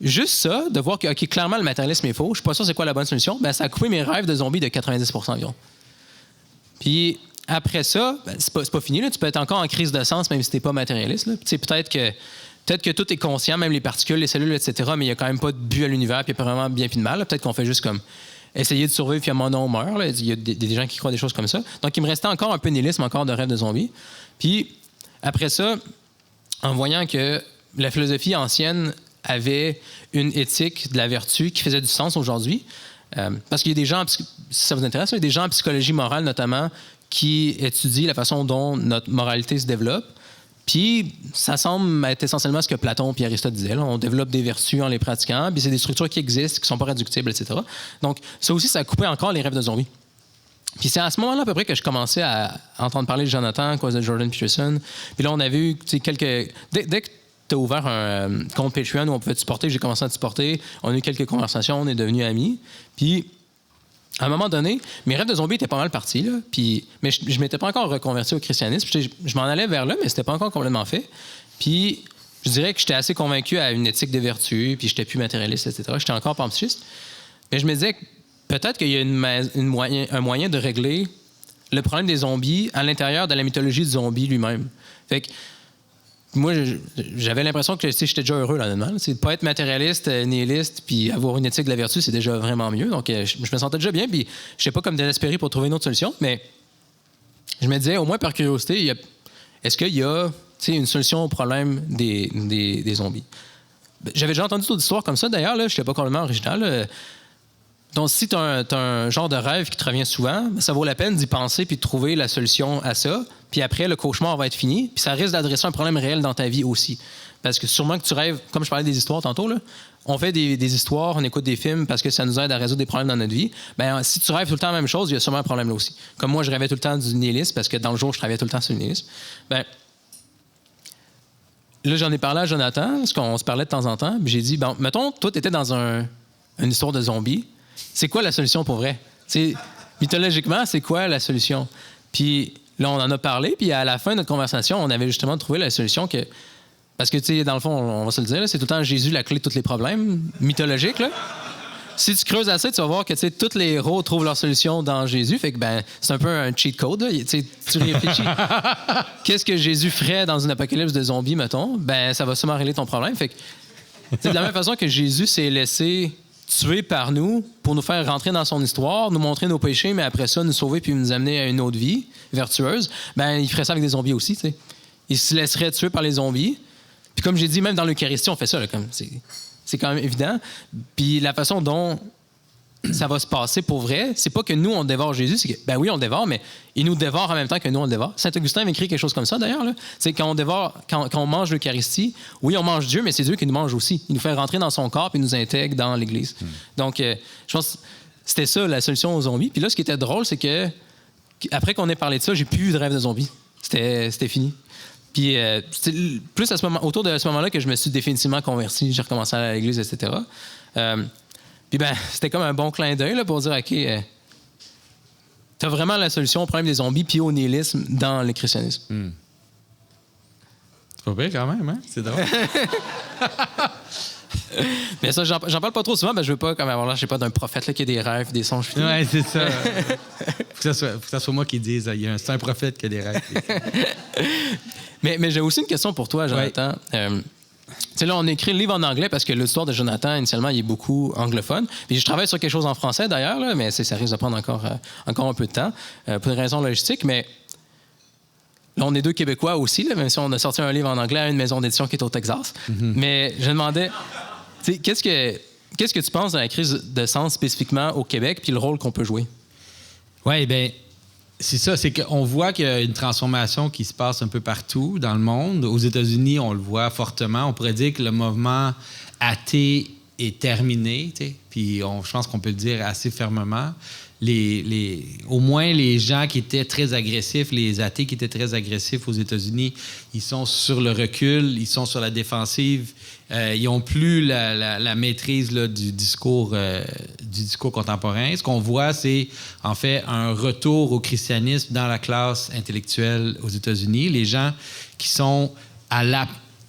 juste ça, de voir que, OK, clairement, le matérialisme est faux. Je suis pas sûr c'est quoi la bonne solution. Ça a coupé mes rêves de zombies de 90% environ. Puis après ça, ben, c'est pas fini. Là. Tu peux être encore en crise de sens, même si tu n'es pas matérialiste. Peut-être que tout est conscient, même les particules, les cellules, etc., mais il n'y a quand même pas de but à l'univers, puis il n'y a pas vraiment bien puis de mal. Là. Peut-être qu'on fait juste comme essayer de survivre, puis à un moment donné, on meurt. Là. Il y a des gens qui croient des choses comme ça. Donc, il me restait encore un peu nihilisme, encore de rêve de zombie. Puis, après ça, en voyant que la philosophie ancienne avait une éthique de la vertu qui faisait du sens aujourd'hui, parce qu'il y a des gens, si ça vous intéresse, il y a des gens en psychologie morale, notamment, qui étudient la façon dont notre moralité se développe. Puis, ça semble être essentiellement ce que Platon et Aristote disaient. Là. On développe des vertus en les pratiquant, puis c'est des structures qui existent, qui ne sont pas réductibles, etc. Donc, ça aussi, ça a coupé encore les rêves de zombies. Puis c'est à ce moment-là, à peu près, que je commençais à entendre parler de Jonathan, à cause de Jordan Peterson. Puis là, on a vu quelques... Dès que tu as ouvert un compte Patreon où on pouvait te supporter, j'ai commencé à te supporter. On a eu quelques conversations, on est devenus amis. Puis, à un moment donné, mes rêves de zombies étaient pas mal partis, là. Mais je m'étais pas encore reconverti au christianisme. Je m'en allais vers là, mais c'était pas encore complètement fait. Puis, je dirais que j'étais assez convaincu à une éthique de vertu, puis j'étais plus matérialiste, etc. J'étais encore panpsychiste. Mais je me disais que peut-être qu'il y a un moyen de régler le problème des zombies à l'intérieur de la mythologie du zombie lui-même. Fait que moi, j'avais l'impression que j'étais déjà heureux là-dedans. C'est de pas être matérialiste, nihiliste, puis avoir une éthique de la vertu, c'est déjà vraiment mieux. Donc, je me sentais déjà bien, puis je sais pas comme désespéré pour trouver une autre solution, mais je me disais, au moins par curiosité, est-ce qu'il y a une solution au problème des zombies? J'avais déjà entendu d'autres histoires comme ça, d'ailleurs, je ne suis pas complètement original. Donc, si tu as un genre de rêve qui te revient souvent, ça vaut la peine d'y penser puis de trouver la solution à ça. Puis après, le cauchemar va être fini. Puis ça risque d'adresser un problème réel dans ta vie aussi. Parce que sûrement que tu rêves, comme je parlais des histoires tantôt, là, on fait des histoires, on écoute des films parce que ça nous aide à résoudre des problèmes dans notre vie. Bien, si tu rêves tout le temps la même chose, il y a sûrement un problème là aussi. Comme moi, je rêvais tout le temps du nihilisme parce que dans le jour, je travaillais tout le temps sur le nihilisme. Bien, là, j'en ai parlé à Jonathan, parce qu'on se parlait de temps en temps. Puis j'ai dit, bon, mettons, toi, tu étais dans une histoire de zombies. C'est quoi la solution pour vrai? T'sais, mythologiquement, c'est quoi la solution? Puis là, on en a parlé, puis à la fin de notre conversation, on avait justement trouvé la solution que... Parce que, tu sais, dans le fond, on va se le dire, là, c'est tout le temps Jésus la clé de tous les problèmes mythologiques, là. Si tu creuses assez, tu vas voir que, tu sais, tous les héros trouvent leur solution dans Jésus. Fait que, ben, c'est un peu un cheat code, là. Tu réfléchis. Qu'est-ce que Jésus ferait dans une apocalypse de zombies, mettons? Ben, ça va sûrement régler ton problème. Fait que, de la même façon que Jésus s'est laissé tué par nous pour nous faire rentrer dans son histoire, nous montrer nos péchés, mais après ça, nous sauver puis nous amener à une autre vie vertueuse, ben il ferait ça avec des zombies aussi, tu sais. Il se laisserait tuer par les zombies. Puis comme j'ai dit, même dans l'Eucharistie, on fait ça, là, comme c'est quand même évident. Puis la façon dont ça va se passer pour vrai, c'est pas que nous, on dévore Jésus, c'est que, ben oui, on le dévore, mais il nous dévore en même temps que nous, on le dévore. Saint-Augustin avait écrit quelque chose comme ça, d'ailleurs, là. C'est quand on mange l'Eucharistie, oui, on mange Dieu, mais c'est Dieu qui nous mange aussi. Il nous fait rentrer dans son corps puis il nous intègre dans l'Église. Donc, je pense que c'était ça, la solution aux zombies. Puis là, ce qui était drôle, c'est que après qu'on ait parlé de ça, j'ai plus eu de rêve de zombies. C'était fini. Puis, c'est plus autour de ce moment-là que je me suis définitivement converti. J'ai recommencé à aller à l'Église, etc. Puis ben, c'était comme un bon clin d'œil là, pour dire, OK, t'as vraiment la solution au problème des zombies puis au nihilisme dans le christianisme. C'est pas pire quand même, hein? C'est drôle. Mais ça, j'en parle pas trop souvent, parce que je veux pas comme avoir l'air, je sais pas, d'un prophète là, qui a des rêves, des songes. Ouais, c'est ça. faut que ça soit moi qui dise, c'est un prophète qui a des rêves. mais j'ai aussi une question pour toi, Jonathan. Ouais. Tu sais, là, on écrit le livre en anglais parce que l'histoire de Jonathan, initialement, il est beaucoup anglophone. Puis je travaille sur quelque chose en français, d'ailleurs, là, mais ça risque de prendre encore un peu de temps pour une raison logistique. Mais là, on est deux Québécois aussi, là, même si on a sorti un livre en anglais à une maison d'édition qui est au Texas. Mm-hmm. Mais je me demandais, tu sais, qu'est-ce que tu penses de la crise de sens spécifiquement au Québec puis le rôle qu'on peut jouer? Oui, bien, c'est ça. C'est qu'on voit qu'il y a une transformation qui se passe un peu partout dans le monde. Aux États-Unis, on le voit fortement. On pourrait dire que le mouvement athée est terminé, tu sais. Puis je pense qu'on peut le dire assez fermement. Au moins, les gens qui étaient très agressifs, les athées qui étaient très agressifs aux États-Unis, ils sont sur le recul, ils sont sur la défensive. Ils n'ont plus la maîtrise là, du discours contemporain. Ce qu'on voit, c'est en fait un retour au christianisme dans la classe intellectuelle aux États-Unis. Les gens qui sont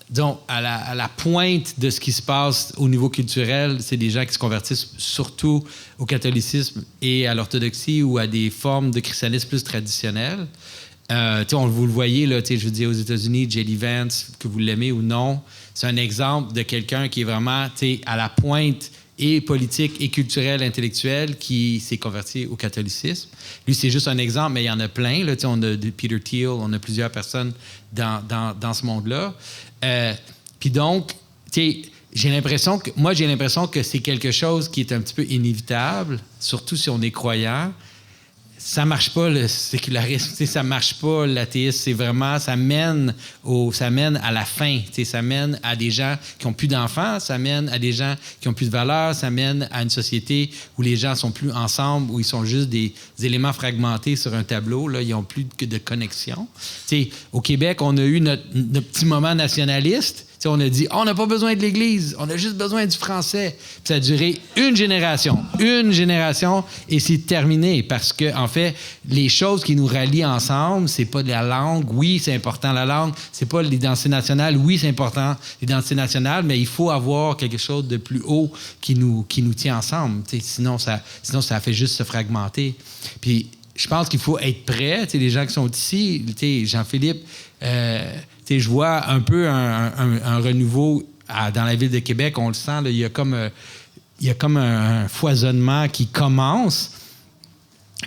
disons, à la pointe de ce qui se passe au niveau culturel, c'est des gens qui se convertissent surtout au catholicisme et à l'orthodoxie ou à des formes de christianisme plus traditionnelles. Vous le voyez, là, je veux dire, aux États-Unis, J.D. Vance, que vous l'aimez ou non, c'est un exemple de quelqu'un qui est vraiment à la pointe et politique et culturelle, intellectuelle, qui s'est converti au catholicisme. Lui, c'est juste un exemple, mais il y en a plein. Là, on a Peter Thiel, on a plusieurs personnes dans ce monde-là. Puis donc, j'ai l'impression que c'est quelque chose qui est un petit peu inévitable, surtout si on est croyant. Ça marche pas, le sécularisme, ça marche pas, l'athéisme, c'est vraiment, ça mène à la fin, ça mène à des gens qui ont plus d'enfants, ça mène à des gens qui ont plus de valeur, ça mène à une société où les gens sont plus ensemble, où ils sont juste des éléments fragmentés sur un tableau, là, ils ont plus de connexion. Au Québec, on a eu notre petit moment nationaliste. On a dit, on n'a pas besoin de l'Église, on a juste besoin du français. Puis ça a duré une génération, et c'est terminé parce que, en fait, les choses qui nous rallient ensemble, c'est pas de la langue. Oui, c'est important la langue. C'est pas l'identité nationale. Oui, c'est important l'identité nationale, mais il faut avoir quelque chose de plus haut qui nous tient ensemble. Sinon, ça fait juste se fragmenter. Puis je pense qu'il faut être prêt. Les gens qui sont ici, Jean-Philippe. Je vois un peu un renouveau dans la ville de Québec. On le sent, là, il y a comme un foisonnement qui commence.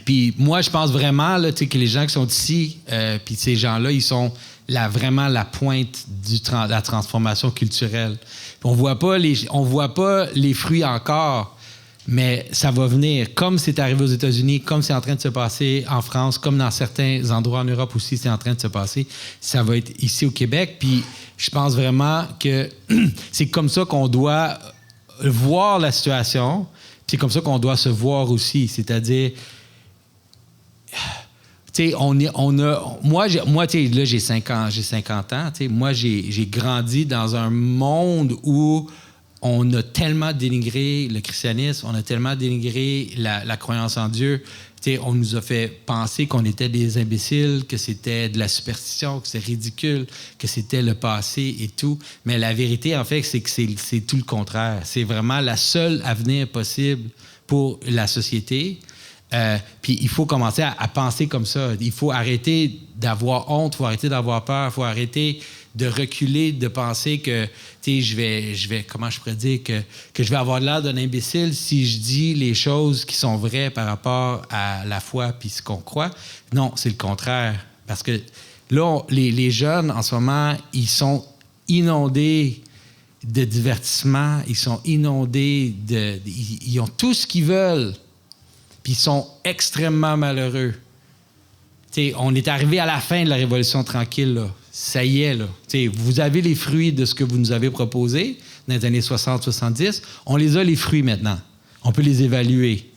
Puis moi, je pense vraiment là, que les gens qui sont ici, puis ces gens-là, ils sont vraiment la pointe de la transformation culturelle. Puis on voit pas les fruits encore, mais ça va venir. Comme c'est arrivé aux États-Unis, comme c'est en train de se passer en France, comme dans certains endroits en Europe aussi, c'est en train de se passer, ça va être ici au Québec. Puis je pense vraiment que c'est comme ça qu'on doit voir la situation. C'est comme ça qu'on doit se voir aussi. C'est-à-dire, moi, là, j'ai 50 ans. Moi, j'ai grandi dans un monde où on a tellement dénigré le christianisme, on a tellement dénigré la croyance en Dieu. On nous a fait penser qu'on était des imbéciles, que c'était de la superstition, que c'était ridicule, que c'était le passé et tout. Mais la vérité, en fait, c'est que c'est tout le contraire. C'est vraiment la seule avenir possible pour la société. Puis il faut commencer à penser comme ça. Il faut arrêter d'avoir honte, il faut arrêter d'avoir peur, il faut arrêter de reculer, de penser que, je vais, comment je pourrais dire, que je vais avoir l'air d'un imbécile si je dis les choses qui sont vraies par rapport à la foi puis ce qu'on croit. Non, c'est le contraire. Parce que là, les jeunes, en ce moment, ils sont inondés de divertissement, ils sont inondés ils ont tout ce qu'ils veulent, puis ils sont extrêmement malheureux. On est arrivé à la fin de la Révolution tranquille, là. Ça y est, là. Vous avez les fruits de ce que vous nous avez proposé dans les années 60-70. On les a, les fruits, maintenant. On peut les évaluer.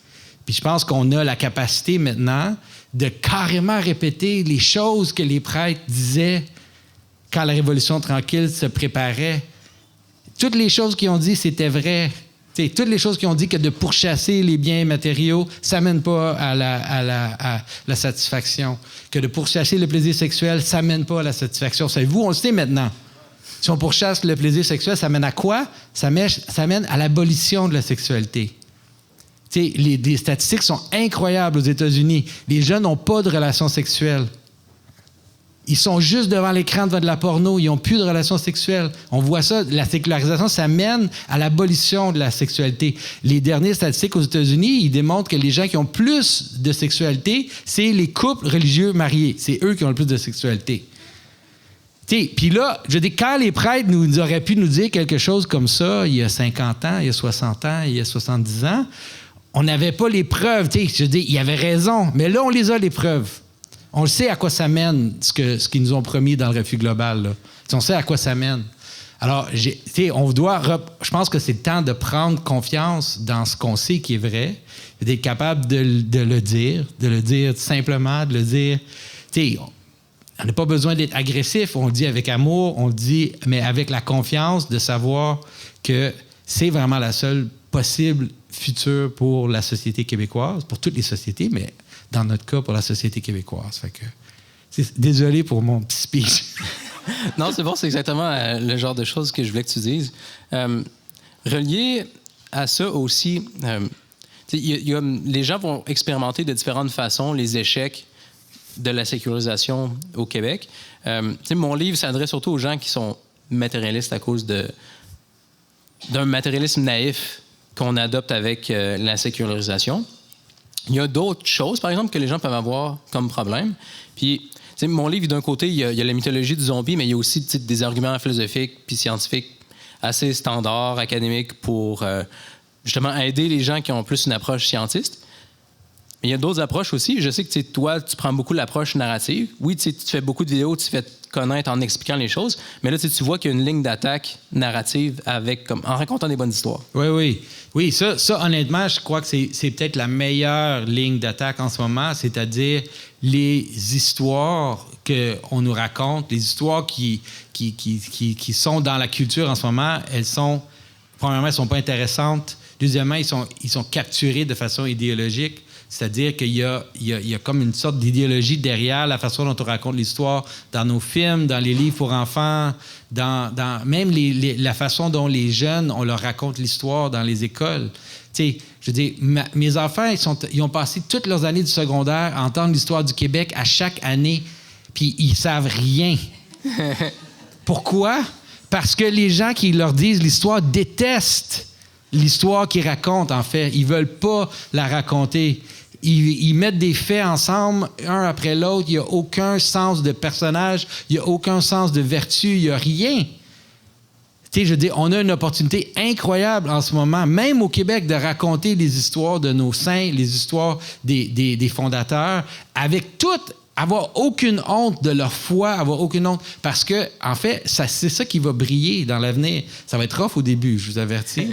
Puis je pense qu'on a la capacité, maintenant, de carrément répéter les choses que les prêtres disaient quand la Révolution tranquille se préparait. Toutes les choses qu'ils ont dit, c'était vrai. Toutes les choses qui ont dit que de pourchasser les biens matériaux, ça ne mène pas à la satisfaction. Que de pourchasser le plaisir sexuel, ça ne mène pas à la satisfaction. Savez-vous, on le sait maintenant. Si on pourchasse le plaisir sexuel, ça mène à quoi? Ça mène à l'abolition de la sexualité. Les statistiques sont incroyables aux États-Unis. Les jeunes n'ont pas de relations sexuelles. Ils sont juste devant l'écran, devant de la porno. Ils n'ont plus de relations sexuelles. On voit ça. La sécularisation, ça mène à l'abolition de la sexualité. Les dernières statistiques aux États-Unis, ils démontrent que les gens qui ont plus de sexualité, c'est les couples religieux mariés. C'est eux qui ont le plus de sexualité. Puis là, je dis, quand les prêtres nous auraient pu nous dire quelque chose comme ça, il y a 50 ans, il y a 60 ans, il y a 70 ans, on n'avait pas les preuves. Je dis, ils avaient raison. Mais là, on les a, les preuves. On le sait à quoi ça mène, ce qu'ils nous ont promis dans le refus global. Là. On sait à quoi ça mène. Alors, je pense que c'est le temps de prendre confiance dans ce qu'on sait qui est vrai, d'être capable de le dire simplement, de le dire. On n'a pas besoin d'être agressif, on le dit avec amour, on le dit, mais avec la confiance de savoir que c'est vraiment la seule possible future pour la société québécoise, pour toutes les sociétés, mais dans notre cas, pour la société québécoise. Fait que, désolé pour mon petit speech. Non, c'est bon, c'est exactement le genre de choses que je voulais que tu dises. Relié à ça aussi, les gens vont expérimenter de différentes façons les échecs de la sécurisation au Québec. Mon livre s'adresse surtout aux gens qui sont matérialistes à cause d'un matérialisme naïf qu'on adopte avec la sécularisation. Il y a d'autres choses, par exemple, que les gens peuvent avoir comme problème. Puis, mon livre, d'un côté, il y a la mythologie du zombie, mais il y a aussi des arguments philosophiques puis scientifiques assez standards, académiques, pour justement aider les gens qui ont plus une approche scientiste. Mais il y a d'autres approches aussi. Je sais que toi, tu prends beaucoup l'approche narrative. Oui, tu fais beaucoup de vidéos, tu fais connaître en expliquant les choses, mais là, tu vois qu'il y a une ligne d'attaque narrative en racontant des bonnes histoires. Oui, ça, honnêtement, je crois que c'est peut-être la meilleure ligne d'attaque en ce moment, c'est-à-dire les histoires qu'on nous raconte, les histoires qui sont dans la culture en ce moment, premièrement, elles ne sont pas intéressantes. Deuxièmement, ils sont capturés de façon idéologique. C'est-à-dire qu'il y a comme une sorte d'idéologie derrière la façon dont on raconte l'histoire dans nos films, dans les livres pour enfants, dans même la façon dont les jeunes, on leur raconte l'histoire dans les écoles. Tu sais, je veux dire, mes enfants, ils ont passé toutes leurs années du secondaire à entendre l'histoire du Québec à chaque année, puis ils savent rien. Pourquoi? Parce que les gens qui leur disent l'histoire détestent l'histoire qu'ils racontent, en fait. Ils veulent pas la raconter. Ils mettent des faits ensemble, un après l'autre. Il n'y a aucun sens de personnage. Il n'y a aucun sens de vertu. Il n'y a rien. Tu sais, je veux dire, on a une opportunité incroyable en ce moment, même au Québec, de raconter les histoires de nos saints, les histoires des fondateurs, avec toutes, avoir aucune honte de leur foi, avoir aucune honte. Parce que, en fait, c'est ça qui va briller dans l'avenir. Ça va être rough au début, je vous avertis.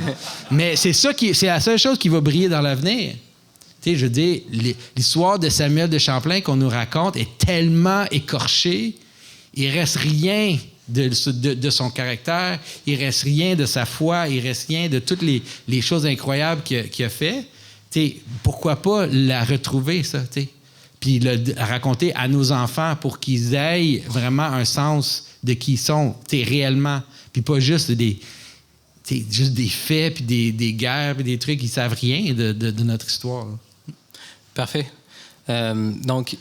Mais c'est la seule chose qui va briller dans l'avenir. Tu sais, je veux dire, l'histoire de Samuel de Champlain qu'on nous raconte est tellement écorchée, il reste rien de son caractère, il reste rien de sa foi, il reste rien de toutes les choses incroyables qu'il a fait. Tu sais, pourquoi pas la retrouver, ça, tu sais? Puis la raconter à nos enfants pour qu'ils aient vraiment un sens de qui ils sont, tu sais, réellement. Puis pas juste des faits, puis des guerres, puis des trucs qui ne savent rien de notre histoire. Là. Parfait. Donc,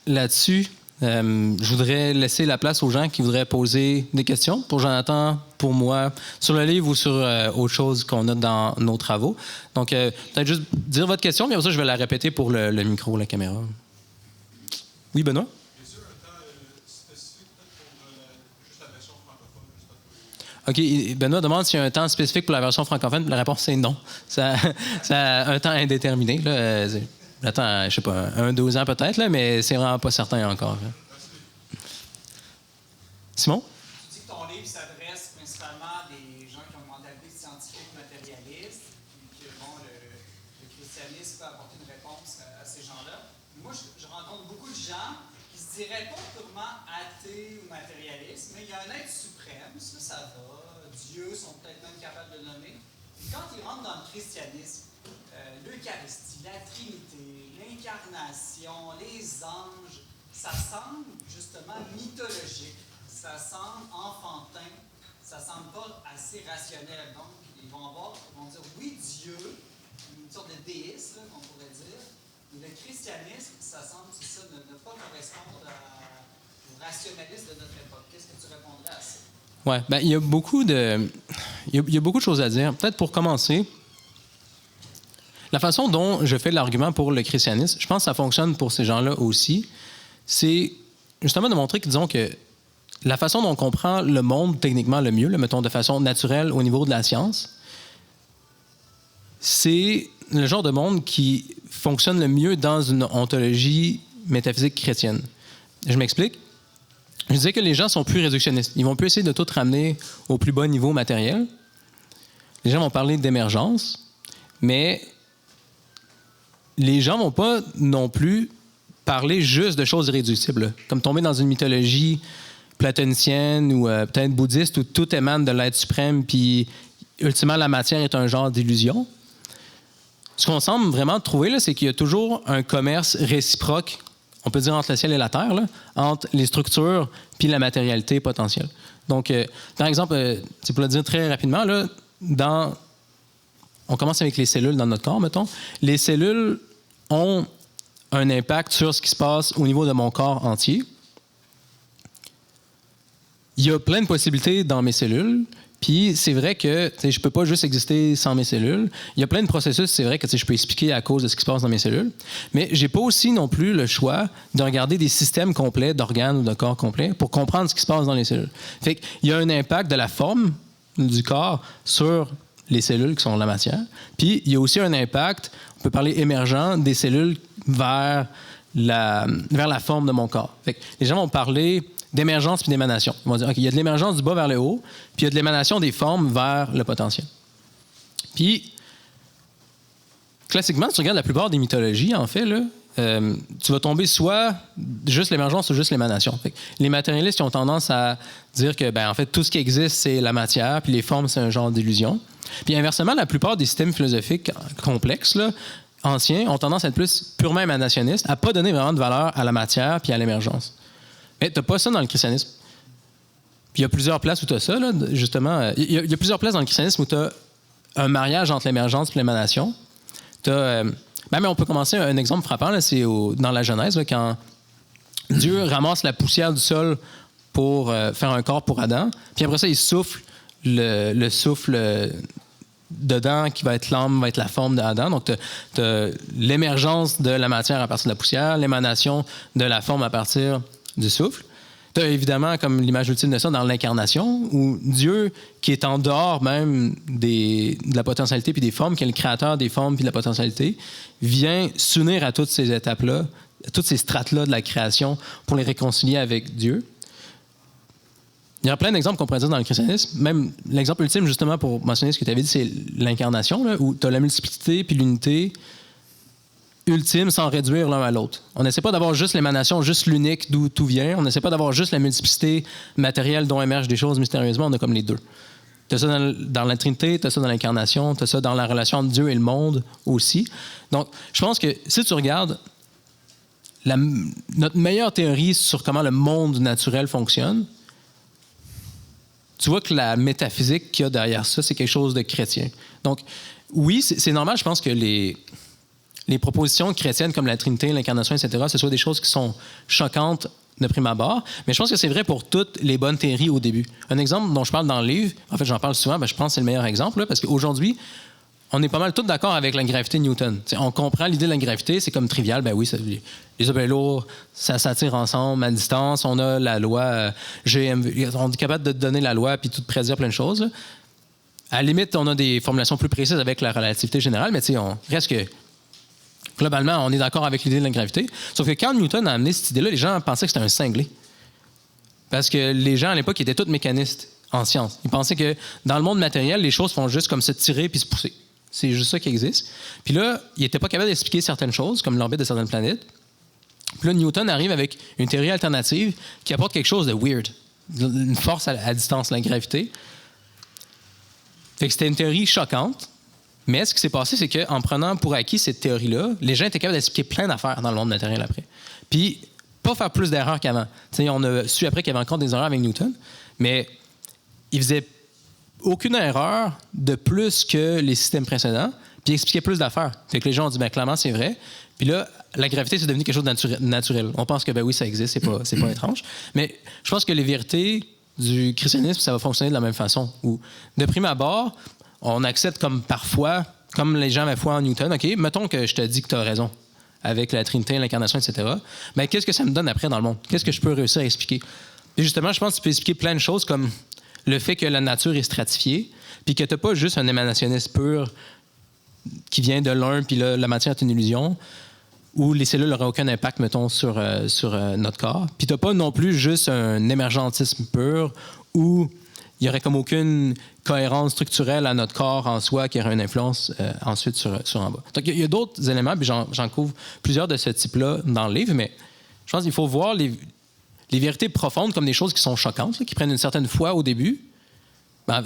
là-dessus, je voudrais laisser la place aux gens qui voudraient poser des questions pour Jonathan, pour moi, sur le livre ou sur autre chose qu'on a dans nos travaux. Donc, peut-être juste dire votre question, mais après ça, je vais la répéter pour le micro, la caméra. Oui, Benoît? Bien sûr, un temps spécifique pour juste la version francophone. OK. Benoît demande s'il y a un temps spécifique pour la version francophone. La réponse, c'est non. Ça a un temps indéterminé. Là. J'attends, je ne sais pas, 1-2 ans peut-être, là, mais c'est vraiment pas certain encore. Là. Simon? Tu dis que ton livre s'adresse principalement à des gens qui ont une mentalité scientifique matérialiste, et que bon, le christianisme peut apporter une réponse à ces gens-là. Moi, je rencontre beaucoup de gens qui se diraient pas purement athées ou matérialistes, mais il y a un être suprême, ça va, Dieu sont peut-être même capables de le nommer. Et quand ils rentrent dans le christianisme, l'Eucharistie, la Trinité, l'incarnation, les anges, ça semble justement mythologique, ça semble enfantin, ça semble pas assez rationnel. Donc, ils vont dire oui, Dieu, une sorte de déisme, qu'on pourrait dire, mais le christianisme, ça semble, ne pas correspondre au rationalisme de notre époque. Qu'est-ce que tu répondrais à ça? Oui, bien, il y a beaucoup de choses à dire. Peut-être pour commencer, la façon dont je fais l'argument pour le christianisme, je pense que ça fonctionne pour ces gens-là aussi, c'est justement de montrer que, disons que la façon dont on comprend le monde techniquement le mieux, mettons de façon naturelle au niveau de la science, c'est le genre de monde qui fonctionne le mieux dans une ontologie métaphysique chrétienne. Je m'explique. Je disais que les gens sont plus réductionnistes. Ils vont plus essayer de tout ramener au plus bas niveau matériel. Les gens vont parler d'émergence, mais les gens vont pas non plus parler juste de choses irréductibles, comme tomber dans une mythologie platonicienne ou peut-être bouddhiste où tout émane de l'être suprême, puis ultimement la matière est un genre d'illusion. Ce qu'on semble vraiment trouver, là, c'est qu'il y a toujours un commerce réciproque on peut dire entre le ciel et la terre, là, entre les structures puis la matérialité potentielle. Donc, par exemple, pour le dire très rapidement, là, on commence avec les cellules dans notre corps, mettons. Les cellules ont un impact sur ce qui se passe au niveau de mon corps entier. Il y a plein de possibilités dans mes cellules. Puis c'est vrai que je ne peux pas juste exister sans mes cellules. Il y a plein de processus, c'est vrai que je peux expliquer à cause de ce qui se passe dans mes cellules. Mais je n'ai pas aussi non plus le choix de regarder des systèmes complets d'organes ou de corps complets pour comprendre ce qui se passe dans les cellules. Fait qu'il y a un impact de la forme du corps sur les cellules qui sont la matière. Puis il y a aussi un impact, on peut parler émergent, des cellules vers la forme de mon corps. Fait que les gens vont parler d'émergence puis d'émanation. Ils vont dire, OK, il y a de l'émergence du bas vers le haut, puis il y a de l'émanation des formes vers le potentiel. Puis, classiquement, tu regardes la plupart des mythologies, en fait, là, tu vas tomber soit juste l'émergence ou juste l'émanation. Fait que les matérialistes ils ont tendance à dire que, en fait, tout ce qui existe, c'est la matière, puis les formes, c'est un genre d'illusion. Puis inversement, la plupart des systèmes philosophiques complexes, là, anciens, ont tendance à être plus purement émanationnistes, à ne pas donner vraiment de valeur à la matière puis à l'émergence. Mais tu n'as pas ça dans le christianisme. Puis il y a plusieurs places où tu as ça, là, justement. Il y a plusieurs places dans le christianisme où tu as un mariage entre l'émergence et l'émanation. Mais on peut commencer un exemple frappant, là, c'est dans la Genèse, là, quand Dieu ramasse la poussière du sol pour faire un corps pour Adam. Puis après ça, il souffle le souffle dedans qui va être l'âme, va être la forme d'Adam. Donc, tu as l'émergence de la matière à partir de la poussière, l'émanation de la forme à partir du souffle. Tu as évidemment, comme l'image ultime de ça, dans l'incarnation, où Dieu, qui est en dehors même de la potentialité puis des formes, qui est le créateur des formes puis de la potentialité, vient s'unir à toutes ces étapes-là, à toutes ces strates-là de la création pour les réconcilier avec Dieu. Il y a plein d'exemples qu'on pourrait dire dans le christianisme. Même l'exemple ultime, justement, pour mentionner ce que tu avais dit, c'est l'incarnation, là, où tu as la multiplicité puis l'unité ultime sans réduire l'un à l'autre. On n'essaie pas d'avoir juste l'émanation, juste l'unique d'où tout vient. On n'essaie pas d'avoir juste la multiplicité matérielle dont émergent des choses mystérieusement. On a comme les deux. Tu as ça dans la Trinité, tu as ça dans l'incarnation, tu as ça dans la relation entre Dieu et le monde aussi. Donc, je pense que si tu regardes notre meilleure théorie sur comment le monde naturel fonctionne, tu vois que la métaphysique qu'il y a derrière ça, c'est quelque chose de chrétien. Donc, oui, c'est normal, je pense que les propositions chrétiennes comme la Trinité, l'incarnation, etc., ce soit des choses qui sont choquantes de prime abord, mais je pense que c'est vrai pour toutes les bonnes théories au début. Un exemple dont je parle dans le livre, en fait, j'en parle souvent, je pense que c'est le meilleur exemple, là, parce qu'aujourd'hui, on est pas mal tous d'accord avec la gravité de Newton. T'sais, on comprend l'idée de la gravité, c'est comme trivial. Ben oui, les objets lourds, ça s'attire ensemble à distance. On a la loi GMV. On est capable de donner la loi puis tout prédire plein de choses. Là. À la limite, on a des formulations plus précises avec la relativité générale, mais on reste que globalement, on est d'accord avec l'idée de la gravité. Sauf que quand Newton a amené cette idée-là, les gens pensaient que c'était un cinglé. Parce que les gens à l'époque étaient tous mécanistes en sciences. Ils pensaient que dans le monde matériel, les choses font juste comme se tirer puis se pousser. C'est juste ça qui existe. Puis là, il n'était pas capable d'expliquer certaines choses, comme l'orbite de certaines planètes. Puis là, Newton arrive avec une théorie alternative qui apporte quelque chose de weird, une force à distance, la gravité. Fait que c'était une théorie choquante, mais ce qui s'est passé, c'est qu'en prenant pour acquis cette théorie-là, les gens étaient capables d'expliquer plein d'affaires dans le monde matériel après. Puis, pas faire plus d'erreurs qu'avant. T'sais, on a su après qu'il y avait encore des erreurs avec Newton, mais il faisait aucune erreur de plus que les systèmes précédents, puis expliquait plus d'affaires. Fait que les gens ont dit, clairement, c'est vrai. Puis là, la gravité, c'est devenu quelque chose de naturel. On pense que, oui, ça existe, c'est pas étrange. Mais je pense que les vérités du christianisme, ça va fonctionner de la même façon. Où, de prime abord, on accepte comme parfois, comme les gens avaient foi en Newton, OK, mettons que je te dis que tu as raison avec la Trinité, l'incarnation, etc. Mais qu'est-ce que ça me donne après dans le monde? Qu'est-ce que je peux réussir à expliquer? Et justement, je pense que tu peux expliquer plein de choses comme le fait que la nature est stratifiée, puis que tu n'as pas juste un émanationniste pur qui vient de l'un, puis là, la matière est une illusion, où les cellules n'auraient aucun impact, mettons, sur notre corps. Puis tu n'as pas non plus juste un émergentisme pur, où il n'y aurait comme aucune cohérence structurelle à notre corps en soi qui aurait une influence ensuite sur en bas. Donc, il y a d'autres éléments, puis j'en couvre plusieurs de ce type-là dans le livre, mais je pense qu'il faut voir les vérités profondes comme des choses qui sont choquantes, là, qui prennent une certaine foi au début.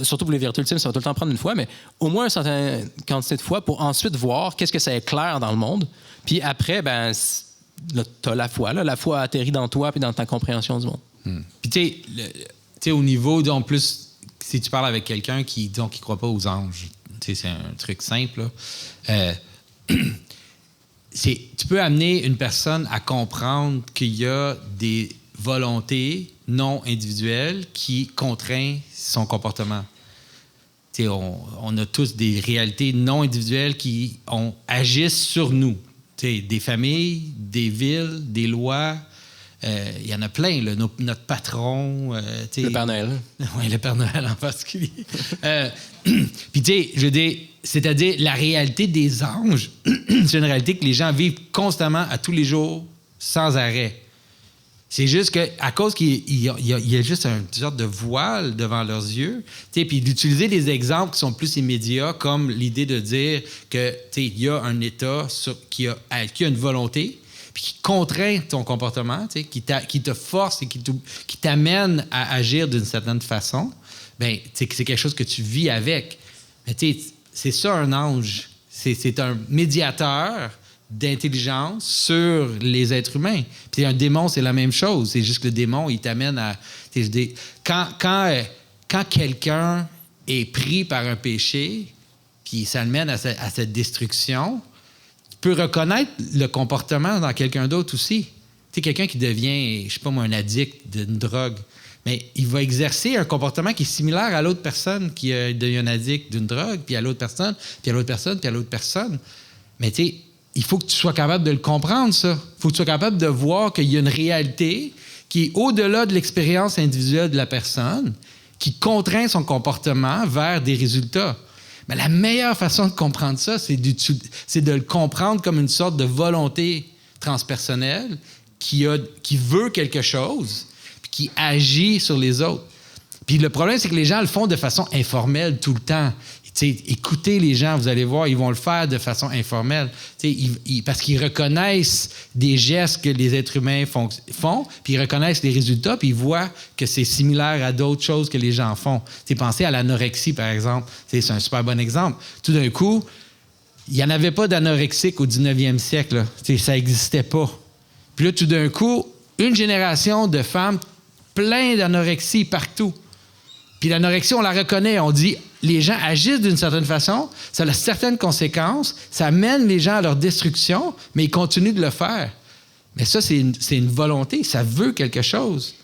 Surtout pour les vérités ultimes, ça va tout le temps prendre une foi, mais au moins une certaine quantité de foi pour ensuite voir qu'est-ce que ça éclaire dans le monde. Puis après, là, t'as la foi. Là, la foi atterrit dans toi et dans ta compréhension du monde. Puis tu sais, au niveau, en plus, si tu parles avec quelqu'un qui, disons, qui croit pas aux anges, tu sais, c'est un truc simple, là. Tu peux amener une personne à comprendre qu'il y a des volontés non individuelles qui contraignent son comportement. Tu sais, on a tous des réalités non individuelles qui agissent sur nous. Tu sais, des familles, des villes, des lois. Il y en a plein, là. Notre patron. Le Père Noël. Oui, le Père Noël en particulier. Puis, tu sais, je veux dire, c'est-à-dire la réalité des anges, c'est une réalité que les gens vivent constamment, à tous les jours, sans arrêt. C'est juste qu'à cause qu'il y a juste une sorte de voile devant leurs yeux, puis d'utiliser des exemples qui sont plus immédiats, comme l'idée de dire que il y a un État qui a une volonté, puis qui contraint ton comportement, qui te force et qui t'amène à agir d'une certaine façon, bien, c'est quelque chose que tu vis avec. Mais c'est ça un ange. C'est un médiateur d'intelligence sur les êtres humains. Puis un démon, c'est la même chose. C'est juste que le démon, il t'amène à... Quand quelqu'un est pris par un péché, puis ça le mène à cette destruction, tu peux reconnaître le comportement dans quelqu'un d'autre aussi. Tu sais, quelqu'un qui devient, je sais pas moi, un addict d'une drogue, mais il va exercer un comportement qui est similaire à l'autre personne qui devient un addict d'une drogue, puis à l'autre personne, puis à l'autre personne, puis à l'autre personne. Mais tu sais, il faut que tu sois capable de le comprendre, ça. Il faut que tu sois capable de voir qu'il y a une réalité qui est au-delà de l'expérience individuelle de la personne, qui contraint son comportement vers des résultats. Mais la meilleure façon de comprendre ça, c'est de le comprendre comme une sorte de volonté transpersonnelle qui veut quelque chose, puis qui agit sur les autres. Puis le problème, c'est que les gens le font de façon informelle tout le temps. Écoutez les gens, vous allez voir, ils vont le faire de façon informelle. Parce qu'ils reconnaissent des gestes que les êtres humains font, puis ils reconnaissent les résultats, puis ils voient que c'est similaire à d'autres choses que les gens font. Pensez à l'anorexie, par exemple. C'est un super bon exemple. Tout d'un coup, il n'y en avait pas d'anorexique au 19e siècle. Là. Ça n'existait pas. Puis là, tout d'un coup, une génération de femmes plein d'anorexie partout. Puis l'anorexie, on la reconnaît. On dit, les gens agissent d'une certaine façon, ça a certaines conséquences, ça mène les gens à leur destruction, mais ils continuent de le faire. Mais ça, c'est une volonté, ça veut quelque chose.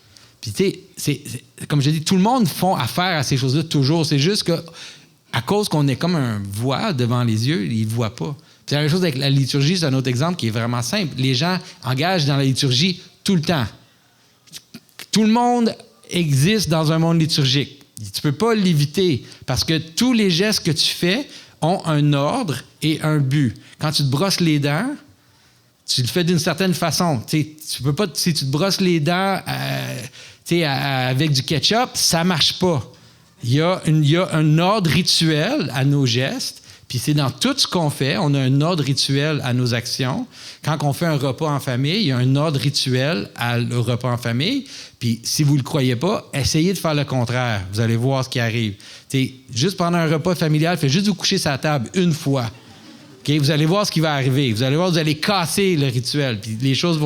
Puis tu sais, comme je dis, tout le monde font affaire à ces choses-là toujours. C'est juste qu'à cause qu'on est comme un voile devant les yeux, ils ne voient pas. Puis la même chose avec la liturgie, c'est un autre exemple qui est vraiment simple. Les gens engagent dans la liturgie tout le temps. Tout le monde existe dans un monde liturgique. Tu ne peux pas l'éviter parce que tous les gestes que tu fais ont un ordre et un but. Quand tu te brosses les dents, tu le fais d'une certaine façon. Tu peux pas, si tu te brosses les dents avec du ketchup, ça ne marche pas. Il y a un ordre rituel à nos gestes. Puis c'est dans tout ce qu'on fait, on a un ordre rituel à nos actions. Quand on fait un repas en famille, il y a un ordre rituel au repas en famille. Puis si vous ne le croyez pas, essayez de faire le contraire. Vous allez voir ce qui arrive. Juste pendant un repas familial, faites juste vous coucher sur la table une fois. Okay? Vous allez voir ce qui va arriver. Vous allez voir, vous allez casser le rituel. Puis les choses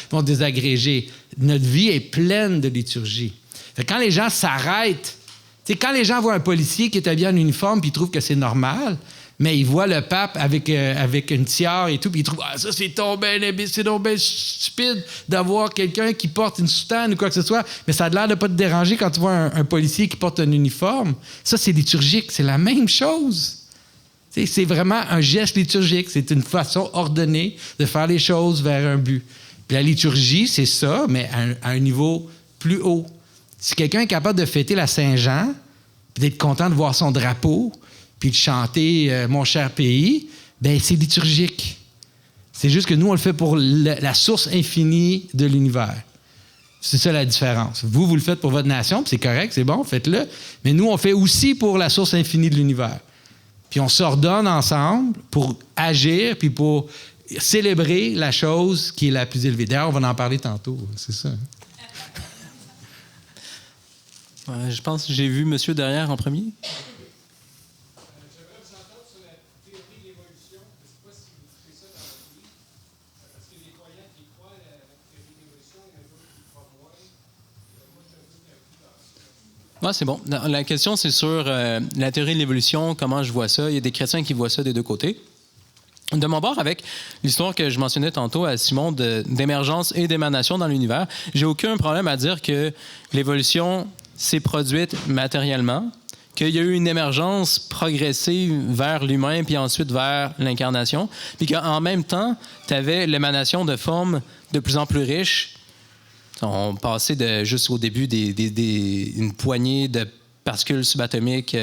vont désagréger. Notre vie est pleine de liturgie. Fait que quand les gens s'arrêtent, quand les gens voient un policier qui est habillé en uniforme puis ils trouvent que c'est normal, mais ils voient le pape avec une tiare et tout, puis ils trouvent « Ah, ça, c'est tombé stupide d'avoir quelqu'un qui porte une soutane ou quoi que ce soit. » Mais ça a l'air de pas te déranger quand tu vois un policier qui porte un uniforme. Ça, c'est liturgique. C'est la même chose. C'est vraiment un geste liturgique. C'est une façon ordonnée de faire les choses vers un but. Puis la liturgie, c'est ça, mais à un niveau plus haut. Si quelqu'un est capable de fêter la Saint-Jean, puis d'être content de voir son drapeau, puis de chanter « Mon cher pays », bien, c'est liturgique. C'est juste que nous, on le fait pour la source infinie de l'univers. C'est ça la différence. Vous le faites pour votre nation, puis c'est correct, c'est bon, faites-le. Mais nous, on fait aussi pour la source infinie de l'univers. Puis on s'ordonne ensemble pour agir, puis pour célébrer la chose qui est la plus élevée. D'ailleurs, on va en parler tantôt, c'est ça. Je pense que j'ai vu monsieur derrière en premier. J'aimerais vous entendre sur la théorie de l'évolution. Je ne sais pas si vous trouvez ça dans votre livre, parce que les croyants qui croient Ouais, c'est bon. La question, c'est sur la théorie de l'évolution, comment je vois ça. Il y a des chrétiens qui voient ça des deux côtés. De mon bord, avec l'histoire que je mentionnais tantôt à Simon d'émergence et d'émanation dans l'univers, j'ai aucun problème à dire que l'évolution s'est produite matériellement, qu'il y a eu une émergence progressive vers l'humain, puis ensuite vers l'incarnation, puis qu'en même temps, tu avais l'émanation de formes de plus en plus riches. On passait juste au début une poignée de particules subatomiques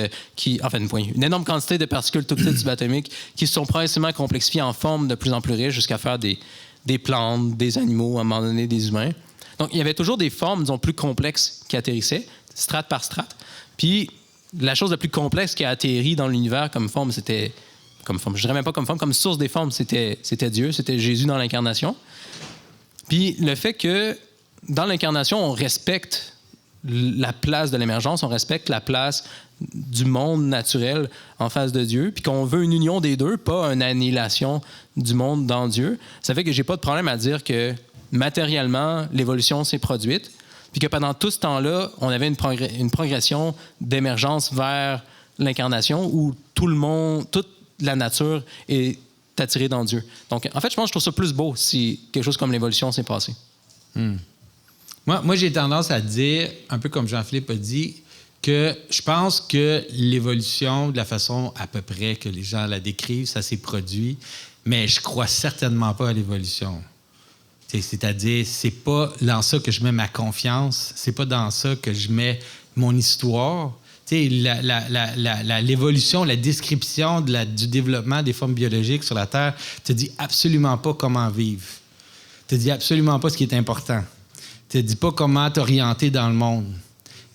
une énorme quantité de particules tout petites subatomiques qui se sont progressivement complexifiées en formes de plus en plus riches jusqu'à faire des plantes, des animaux, à un moment donné, des humains. Donc, il y avait toujours des formes, disons, plus complexes qui atterrissaient, strate par strate. Puis, la chose la plus complexe qui a atterri dans l'univers comme forme, c'était... Comme forme, je dirais même pas comme forme, comme source des formes, c'était Dieu, c'était Jésus dans l'incarnation. Puis, le fait que, dans l'incarnation, on respecte la place de l'émergence, on respecte la place du monde naturel en face de Dieu, puis qu'on veut une union des deux, pas une annihilation du monde dans Dieu. Ça fait que j'ai pas de problème à dire que matériellement, l'évolution s'est produite, puis que pendant tout ce temps-là, on avait une progression d'émergence vers l'incarnation où tout le monde, toute la nature est attirée dans Dieu. Donc, en fait, je trouve ça plus beau si quelque chose comme l'évolution s'est passé. Moi, j'ai tendance à dire, un peu comme Jean-Philippe a dit, que je pense que l'évolution, de la façon à peu près que les gens la décrivent, ça s'est produit, mais je crois certainement pas à l'évolution. C'est-à-dire, c'est pas dans ça que je mets ma confiance, c'est pas dans ça que je mets mon histoire. L'évolution, la description du développement des formes biologiques sur la Terre te dit absolument pas comment vivre. Te dit absolument pas ce qui est important. Te dit pas comment t'orienter dans le monde.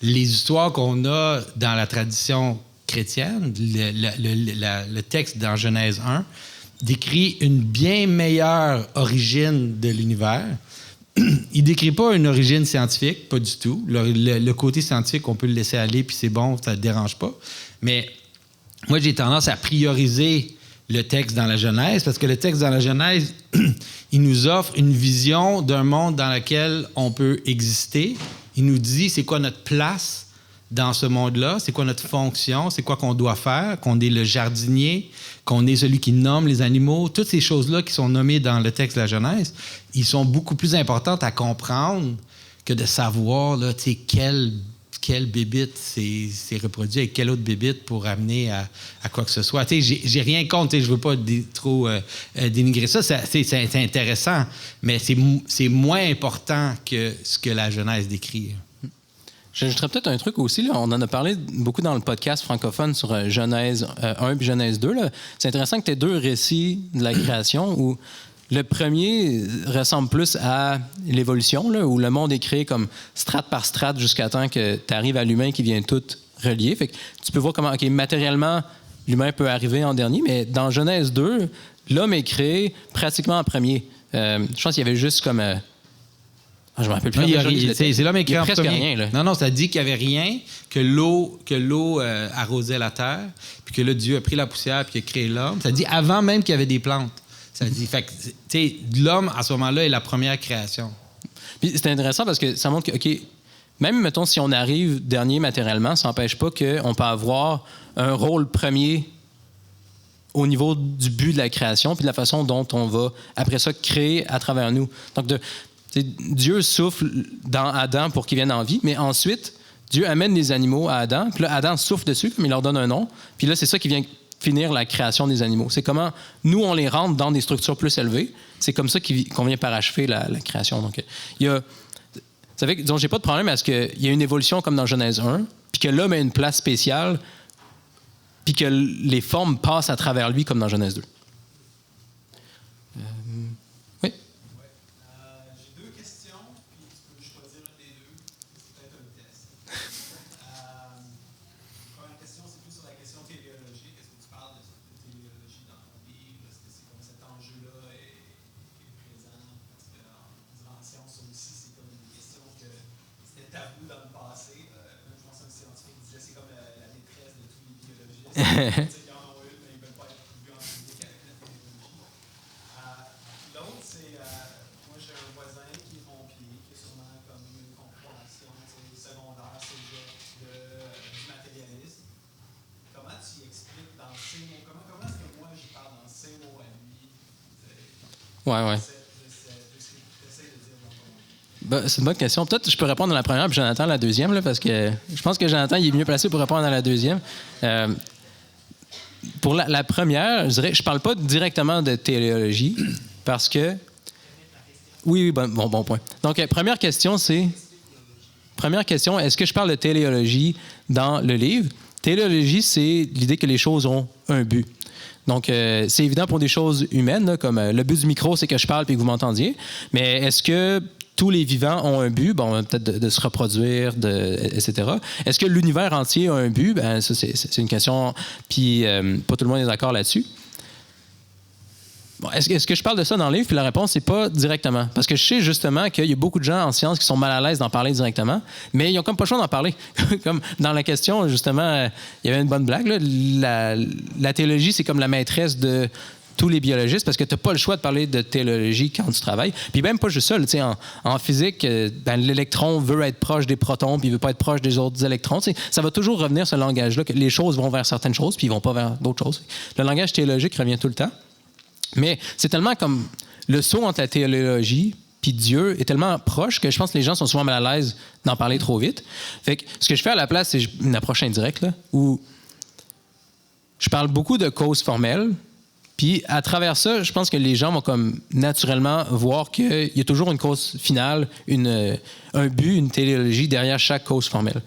Les histoires qu'on a dans la tradition chrétienne, le texte dans Genèse 1, décrit une bien meilleure origine de l'univers. Il décrit pas une origine scientifique, pas du tout. Le côté scientifique, on peut le laisser aller, puis c'est bon, ça ne dérange pas. Mais moi, j'ai tendance à prioriser le texte dans la Genèse, parce que le texte dans la Genèse, il nous offre une vision d'un monde dans lequel on peut exister. Il nous dit c'est quoi notre place dans ce monde-là, c'est quoi notre fonction, c'est quoi qu'on doit faire, qu'on est le jardinier, qu'on est celui qui nomme les animaux. Toutes ces choses-là qui sont nommées dans le texte de la Genèse, ils sont beaucoup plus importantes à comprendre que de savoir là, quelle bébite s'est reproduit avec quelle autre bébite pour amener à quoi que ce soit. J'ai rien contre, je ne veux pas trop dénigrer ça. C'est intéressant, mais c'est moins important que ce que la Genèse décrit. J'ajouterais peut-être un truc aussi. Là, on en a parlé beaucoup dans le podcast francophone sur Genèse 1 et Genèse 2. Là. C'est intéressant que tu aies deux récits de la création où le premier ressemble plus à l'évolution, là, où le monde est créé comme strate par strate jusqu'à temps que tu arrives à l'humain qui vient tout relier. Fait que tu peux voir comment, matériellement, l'humain peut arriver en dernier, mais dans Genèse 2, l'homme est créé pratiquement en premier. Je pense qu'il y avait juste comme... je me rappelle plus. C'est l'homme écrit en presque premier. Rien, là. Non, ça dit qu'il n'y avait rien, que l'eau arrosait la terre, puis que là, Dieu a pris la poussière puis il a créé l'homme. Ça dit avant même qu'il y avait des plantes. Ça dit, fait que, l'homme, à ce moment-là, est la première création. Puis c'est intéressant parce que ça montre que, OK, même, mettons, si on arrive dernier matériellement, ça n'empêche pas qu'on peut avoir un rôle premier au niveau du but de la création puis de la façon dont on va, après ça, créer à travers nous. Donc, Dieu souffle dans Adam pour qu'il vienne en vie, mais ensuite, Dieu amène les animaux à Adam, puis là, Adam souffle dessus, comme il leur donne un nom, puis là, c'est ça qui vient finir la création des animaux. C'est comment nous, on les rentre dans des structures plus élevées. C'est comme ça qu'on vient parachever la création. Donc, ça fait que, disons, j'ai pas de problème à ce qu'il y ait une évolution comme dans Genèse 1, puis que l'homme ait une place spéciale, puis que les formes passent à travers lui comme dans Genèse 2. Oui? J'ai deux questions, puis tu peux choisir un des deux. C'est peut-être un test. Première question, c'est plus sur la question téléologique. Est-ce que tu parles de téléologie dans ton livre? Est-ce que c'est comme cet enjeu-là est présent? Parce qu'en disant science, ça aussi, c'est comme une question que c'était tabou dans le passé. Même, je pense qu'un scientifique disait c'est comme la détresse de tous les biologistes. Ils en ont une, mais ils ne veulent pas être vus en public avec la téléologie. L'autre, c'est, moi j'ai un voisin qui est pompier, qui a sûrement comme une compréhension secondaire, cégep, de Ouais. Ben, c'est une bonne question. Peut-être que je peux répondre à la première, puis Jonathan à la deuxième, là, parce que je pense que Jonathan il est mieux placé pour répondre à la deuxième. Pour la première, je dirais, je parle pas directement de téléologie, parce que... Oui, bon point. Donc, première question, est-ce que je parle de téléologie dans le livre? Téléologie, c'est l'idée que les choses ont un but. Donc, c'est évident pour des choses humaines, là, comme le but du micro, c'est que je parle et que vous m'entendiez. Mais est-ce que tous les vivants ont un but? Bon, peut-être de se reproduire, etc. Est-ce que l'univers entier a un but? Ben, ça, c'est une question, puis pas tout le monde est d'accord là-dessus. Bon, est-ce que je parle de ça dans le livre? Puis la réponse, c'est pas directement. Parce que je sais justement qu'il y a beaucoup de gens en sciences qui sont mal à l'aise d'en parler directement, mais ils n'ont comme pas le choix d'en parler. Comme dans la question, justement, il y avait une bonne blague. Là. La théologie, c'est comme la maîtresse de tous les biologistes parce que tu n'as pas le choix de parler de théologie quand tu travailles. Puis même pas juste ça. Là, en physique, l'électron veut être proche des protons puis il veut pas être proche des autres électrons. Ça va toujours revenir ce langage-là, que les choses vont vers certaines choses puis ils vont pas vers d'autres choses. Le langage théologique revient tout le temps. Mais c'est tellement comme le saut entre la théologie puis Dieu est tellement proche que je pense que les gens sont souvent mal à l'aise d'en parler trop vite. Fait que ce que je fais à la place, c'est une approche indirecte là, où je parle beaucoup de causes formelles. Puis à travers ça, je pense que les gens vont comme naturellement voir qu'il y a toujours une cause finale, un but, une téléologie derrière chaque cause formelle.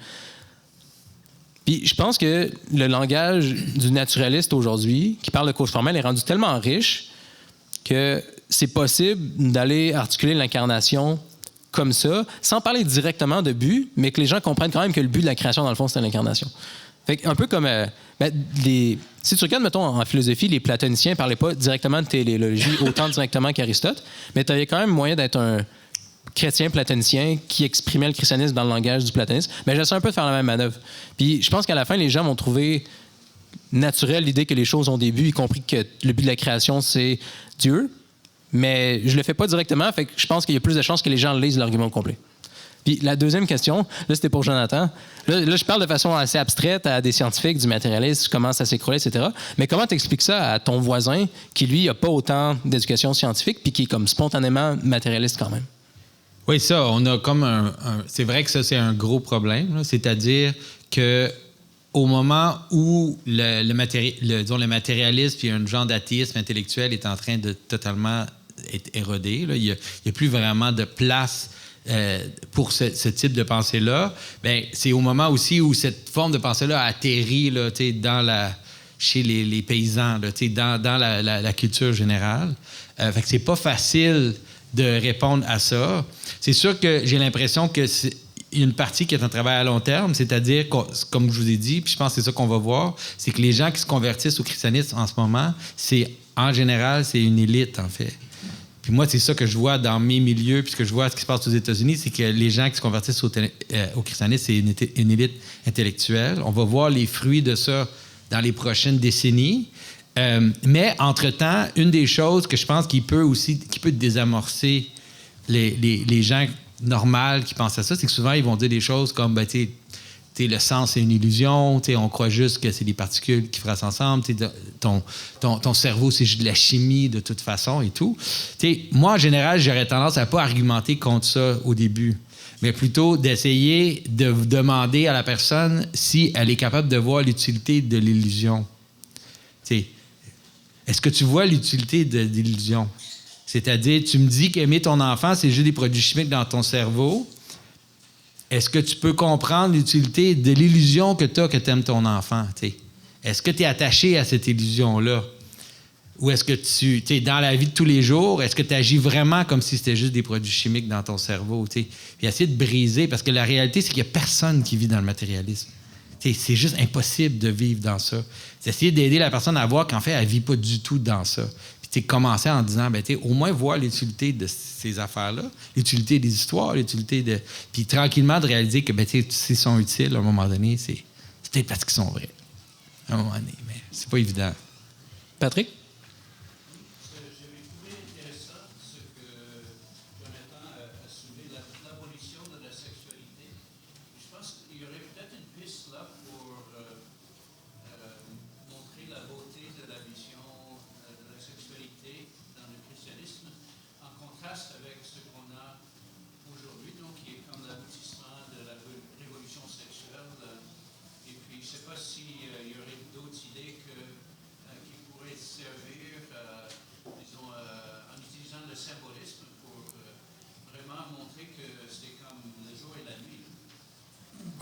Puis je pense que le langage du naturaliste aujourd'hui, qui parle de cause formelle, est rendu tellement riche que c'est possible d'aller articuler l'incarnation comme ça, sans parler directement de but, mais que les gens comprennent quand même que le but de la création, dans le fond, c'était l'incarnation. Fait un peu comme... si tu regardes, mettons, en philosophie, les platoniciens ne parlaient pas directement de téléologie autant directement qu'Aristote, mais tu avais quand même moyen d'être un chrétien platonicien qui exprimait le christianisme dans le langage du platonisme. Mais j'essaie un peu de faire la même manœuvre. Puis je pense qu'à la fin, les gens vont trouver naturel l'idée que les choses ont des buts, y compris que le but de la création, c'est Dieu. Mais je le fais pas directement, fait que je pense qu'il y a plus de chances que les gens lisent l'argument au complet. Puis la deuxième question, là, c'était pour Jonathan. Là, je parle de façon assez abstraite à des scientifiques, du matérialisme, comment ça s'écroule, etc. Mais comment tu expliques ça à ton voisin qui, lui, n'a pas autant d'éducation scientifique puis qui est comme spontanément matérialiste quand même? Oui, ça, on a comme c'est vrai que ça, c'est un gros problème. Là. C'est-à-dire que au moment où le matérialisme puis un genre d'athéisme intellectuel est en train de totalement être érodé, là, il n'y a plus vraiment de place pour ce type de pensée-là. Bien, c'est au moment aussi où cette forme de pensée-là a atterri là, chez les paysans, là, dans la culture générale. Fait que c'est pas facile de répondre à ça. C'est sûr que j'ai l'impression que il y a une partie qui est un travail à long terme, c'est-à-dire, comme je vous ai dit, puis je pense que c'est ça qu'on va voir, c'est que les gens qui se convertissent au christianisme en ce moment, en général, c'est une élite, en fait. Puis moi, c'est ça que je vois dans mes milieux, puis ce que je vois ce qui se passe aux États-Unis, c'est que les gens qui se convertissent au christianisme, c'est une élite intellectuelle. On va voir les fruits de ça dans les prochaines décennies. Mais, entre-temps, une des choses que je pense qui peut désamorcer les gens normaux qui pensent à ça, c'est que souvent, ils vont dire des choses comme, le sens, c'est une illusion, on croit juste que c'est des particules qui frassent ensemble, ton cerveau, c'est juste de la chimie de toute façon et tout. Moi, en général, j'aurais tendance à ne pas argumenter contre ça au début, mais plutôt d'essayer de demander à la personne si elle est capable de voir l'utilité de l'illusion. Est-ce que tu vois l'utilité de l'illusion? C'est-à-dire, tu me dis qu'aimer ton enfant, c'est juste des produits chimiques dans ton cerveau. Est-ce que tu peux comprendre l'utilité de l'illusion que tu as que tu aimes ton enfant? T'sais? Est-ce que tu es attaché à cette illusion-là? Ou est-ce que tu es dans la vie de tous les jours? Est-ce que tu agis vraiment comme si c'était juste des produits chimiques dans ton cerveau? T'sais? Puis essayer de briser, parce que la réalité, c'est qu'il n'y a personne qui vit dans le matérialisme. C'est juste impossible de vivre dans ça. C'est essayer d'aider la personne à voir qu'en fait, elle ne vit pas du tout dans ça. Puis commencer en disant, au moins voir l'utilité de ces affaires-là, l'utilité des histoires, l'utilité de... Puis tranquillement de réaliser que s'ils sont utiles, à un moment donné, c'est peut-être parce qu'ils sont vrais. À un moment donné, mais c'est pas évident. Patrick? J'avais trouvé intéressant ce que Jonathan a soulevé, l'abolition de la sexualité. Je pense qu'il y aurait peut-être une piste là pour montrer la beauté de la vision de la sexualité dans le christianisme.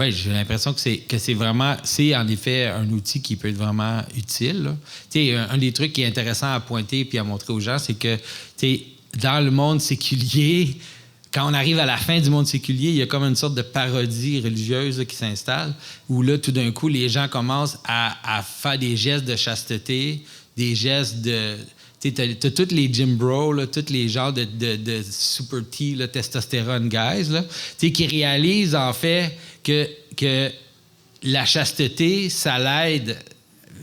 Oui, j'ai l'impression que c'est vraiment, c'est en effet un outil qui peut être vraiment utile, là. Tu sais, un des trucs qui est intéressant à pointer puis à montrer aux gens, c'est que, tu sais, dans le monde séculier, quand on arrive à la fin du monde séculier, il y a comme une sorte de parodie religieuse là, qui s'installe, où là, tout d'un coup, les gens commencent à faire des gestes de chasteté, des gestes de... Tu sais, t'as tous les gym bros, là, tous les genres de super T, là, testostérone guys, là, tu sais, qui réalisent en fait que la chasteté, ça l'aide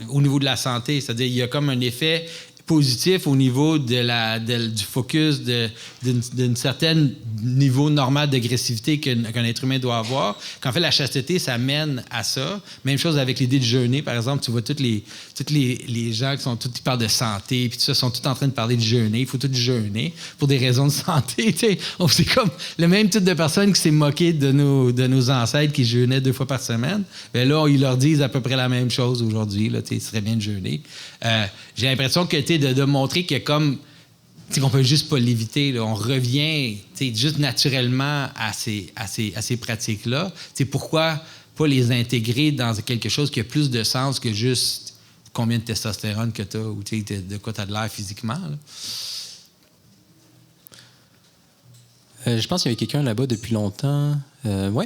au niveau de la santé. C'est-à-dire il y a comme un effet positif au niveau du focus d'un certain niveau normal d'agressivité qu'un être humain doit avoir. Qu'en fait, la chasteté, ça mène à ça. Même chose avec l'idée de jeûner, par exemple. Tu vois, tous les gens qui parlent de santé, puis tout ça, sont tous en train de parler de jeûner. Il faut tous jeûner pour des raisons de santé. C'est comme le même type de personne qui s'est moqué de nos ancêtres qui jeûnaient 2 fois par semaine. Bien là, ils leur disent à peu près la même chose aujourd'hui. Là, ce serait bien de jeûner. J'ai l'impression que de montrer que comme qu'on peut juste pas l'éviter, là, on revient juste naturellement à ces pratiques-là. Pourquoi pas les intégrer dans quelque chose qui a plus de sens que juste combien de testostérone que tu as ou de quoi tu as de l'air physiquement. Je pense qu'il y avait quelqu'un là-bas depuis longtemps. Oui.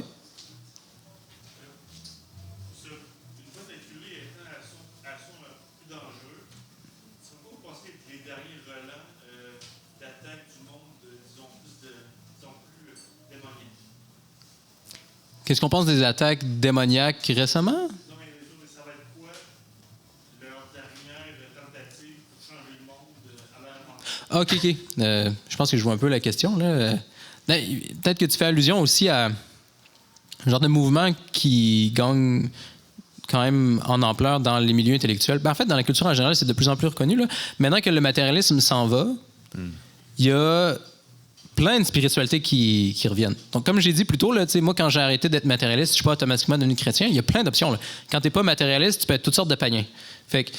Qu'est-ce qu'on pense des attaques démoniaques récemment? Non, mais ça va être quoi leur dernière tentative pour changer le monde à l'ère OK. Je pense que je vois un peu la question, là. Peut-être que tu fais allusion aussi à un genre de mouvement qui gagne quand même en ampleur dans les milieux intellectuels. En fait, dans la culture en général, c'est de plus en plus reconnu, là. Maintenant que le matérialisme s'en va, il y a plein de spiritualités qui reviennent. Donc, comme j'ai dit plus tôt, là, moi, quand j'ai arrêté d'être matérialiste, je ne suis pas automatiquement devenu chrétien. Il y a plein d'options. Là. Quand tu n'es pas matérialiste, tu peux être toutes sortes de païens. Fait que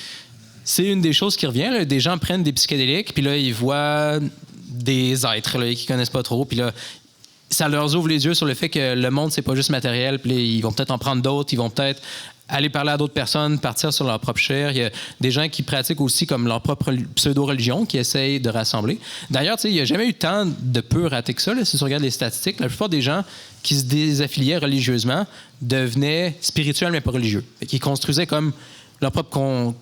c'est une des choses qui revient. Là. Des gens prennent des psychédéliques, puis là, ils voient des êtres là, qu'ils connaissent pas trop, puis là, ça leur ouvre les yeux sur le fait que le monde, c'est pas juste matériel, puis là, ils vont peut-être en prendre d'autres, ils vont peut-être aller parler à d'autres personnes, partir sur leur propre chair. Il y a des gens qui pratiquent aussi comme leur propre pseudo-religion, qui essayent de rassembler. D'ailleurs, il n'y a jamais eu tant de purs athées que ça. Là, si tu regardes les statistiques, la plupart des gens qui se désaffiliaient religieusement devenaient spirituels, mais pas religieux. Ils construisaient comme leur propre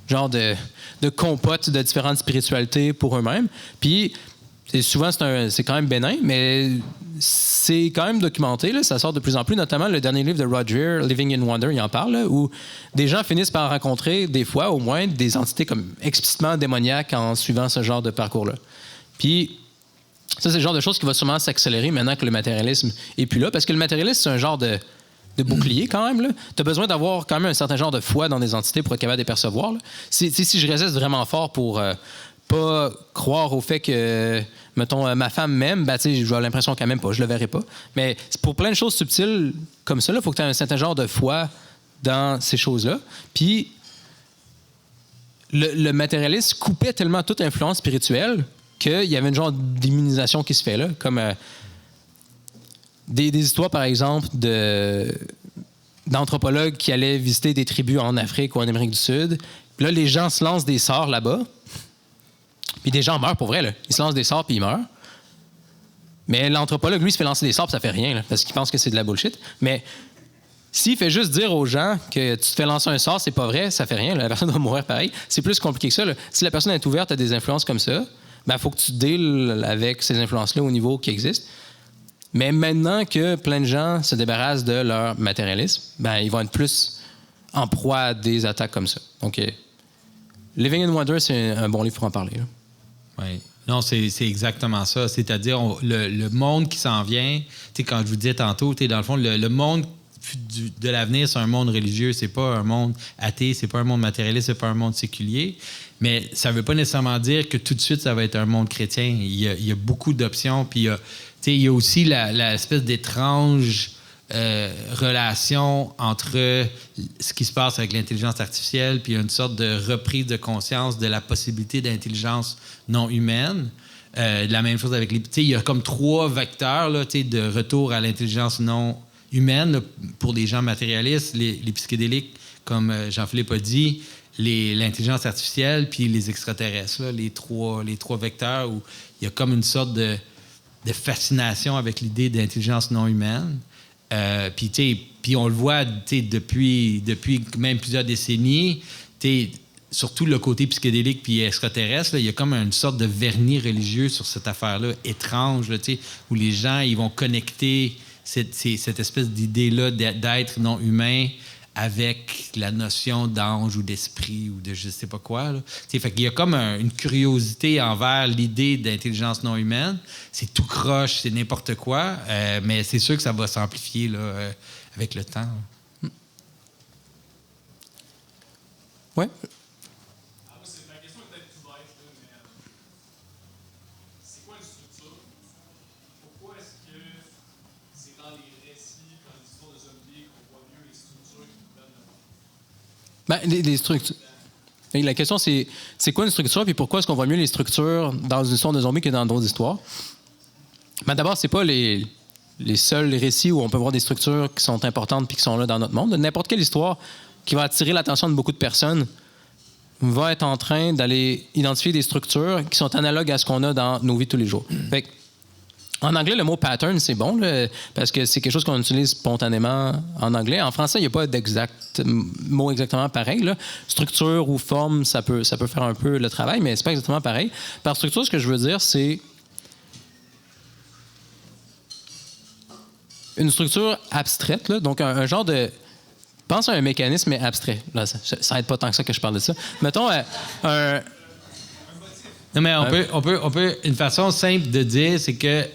genre de compote de différentes spiritualités pour eux-mêmes. Puis, souvent, c'est quand même bénin, mais c'est quand même documenté. Là, ça sort de plus en plus, notamment le dernier livre de Roger, Living in Wonder, il en parle, là, où des gens finissent par rencontrer, des fois au moins, des entités comme explicitement démoniaques en suivant ce genre de parcours-là. Puis, ça, c'est le genre de choses qui va sûrement s'accélérer maintenant que le matérialisme est plus là, parce que le matérialisme, c'est un genre de bouclier quand même. Tu as besoin d'avoir quand même un certain genre de foi dans des entités pour être capable de les percevoir. Là. Si je résiste vraiment fort pour pas croire au fait que, mettons, ma femme m'aime, j'ai l'impression qu'elle m'aime pas, je le verrai pas. Mais pour plein de choses subtiles comme ça, il faut que tu aies un certain genre de foi dans ces choses-là. Puis, le matérialiste coupait tellement toute influence spirituelle qu'il y avait une genre d'immunisation qui se fait là, comme des histoires, par exemple, d'anthropologues qui allaient visiter des tribus en Afrique ou en Amérique du Sud. Puis là, les gens se lancent des sorts là-bas. Puis des gens meurent pour vrai, là. Ils se lancent des sorts puis ils meurent. Mais l'anthropologue, lui, se fait lancer des sorts puis ça fait rien, là, parce qu'il pense que c'est de la bullshit. Mais s'il fait juste dire aux gens que tu te fais lancer un sort, c'est pas vrai, ça fait rien, là, la personne va mourir pareil. C'est plus compliqué que ça, là. Si la personne est ouverte à des influences comme ça, il faut que tu deals avec ces influences-là au niveau qui existe. Mais maintenant que plein de gens se débarrassent de leur matérialisme, ils vont être plus en proie à des attaques comme ça. Donc, Living in Wonder, c'est un bon livre pour en parler. Oui. Non, c'est exactement ça. C'est-à-dire, le monde qui s'en vient, quand je vous disais tantôt, dans le fond, le monde de l'avenir, c'est un monde religieux, c'est pas un monde athée, c'est pas un monde matérialiste, c'est pas un monde séculier. Mais ça veut pas nécessairement dire que tout de suite, ça va être un monde chrétien. Il y a beaucoup d'options, puis il y a aussi l'espèce d'étrange relation entre ce qui se passe avec l'intelligence artificielle puis une sorte de reprise de conscience de la possibilité d'intelligence non humaine. La même chose avec les... Il y a comme 3 vecteurs là, de retour à l'intelligence non humaine, là, pour les gens matérialistes, les psychédéliques, comme Jean-Philippe a dit, l'intelligence artificielle puis les extraterrestres, là, les trois vecteurs où il y a comme une sorte de fascination avec l'idée d'intelligence non humaine. Puis on le voit depuis même plusieurs décennies, surtout le côté psychédélique puis extraterrestre, là, il y a comme une sorte de vernis religieux sur cette affaire-là, étrange, là, où les gens ils vont connecter cette espèce d'idée-là d'être non humain avec la notion d'ange ou d'esprit ou de je sais pas quoi. Là. Fait qu'il y a comme une curiosité envers l'idée d'intelligence non humaine. C'est tout croche, c'est n'importe quoi, mais c'est sûr que ça va s'amplifier là, avec le temps. Oui? La question est peut-être tout bête, mais c'est quoi une structure? Pourquoi est-ce que c'est dans les récits, dans l'histoire de zombies, qu'on voit mieux les structures qui nous donnent Les structures. Et la question, c'est quoi une structure, puis pourquoi est-ce qu'on voit mieux les structures dans une histoire de zombies que dans d'autres histoires? D'abord, c'est pas les seuls récits où on peut voir des structures qui sont importantes puis qui sont là dans notre monde. N'importe quelle histoire qui va attirer l'attention de beaucoup de personnes va être en train d'aller identifier des structures qui sont analogues à ce qu'on a dans nos vies tous les jours. Fait que, en anglais, le mot pattern, c'est bon, là, parce que c'est quelque chose qu'on utilise spontanément en anglais. En français, il n'y a pas d'exact mot exactement pareil. Là. Structure ou forme, ça peut faire un peu le travail, mais c'est pas exactement pareil. Par structure, ce que je veux dire, c'est une structure abstraite, là, donc un genre de... Pense à un mécanisme, mais abstrait. Là, ça n'aide pas tant que ça que je parle de ça. Mettons un... Non, mais on peut... Une façon simple de dire, c'est que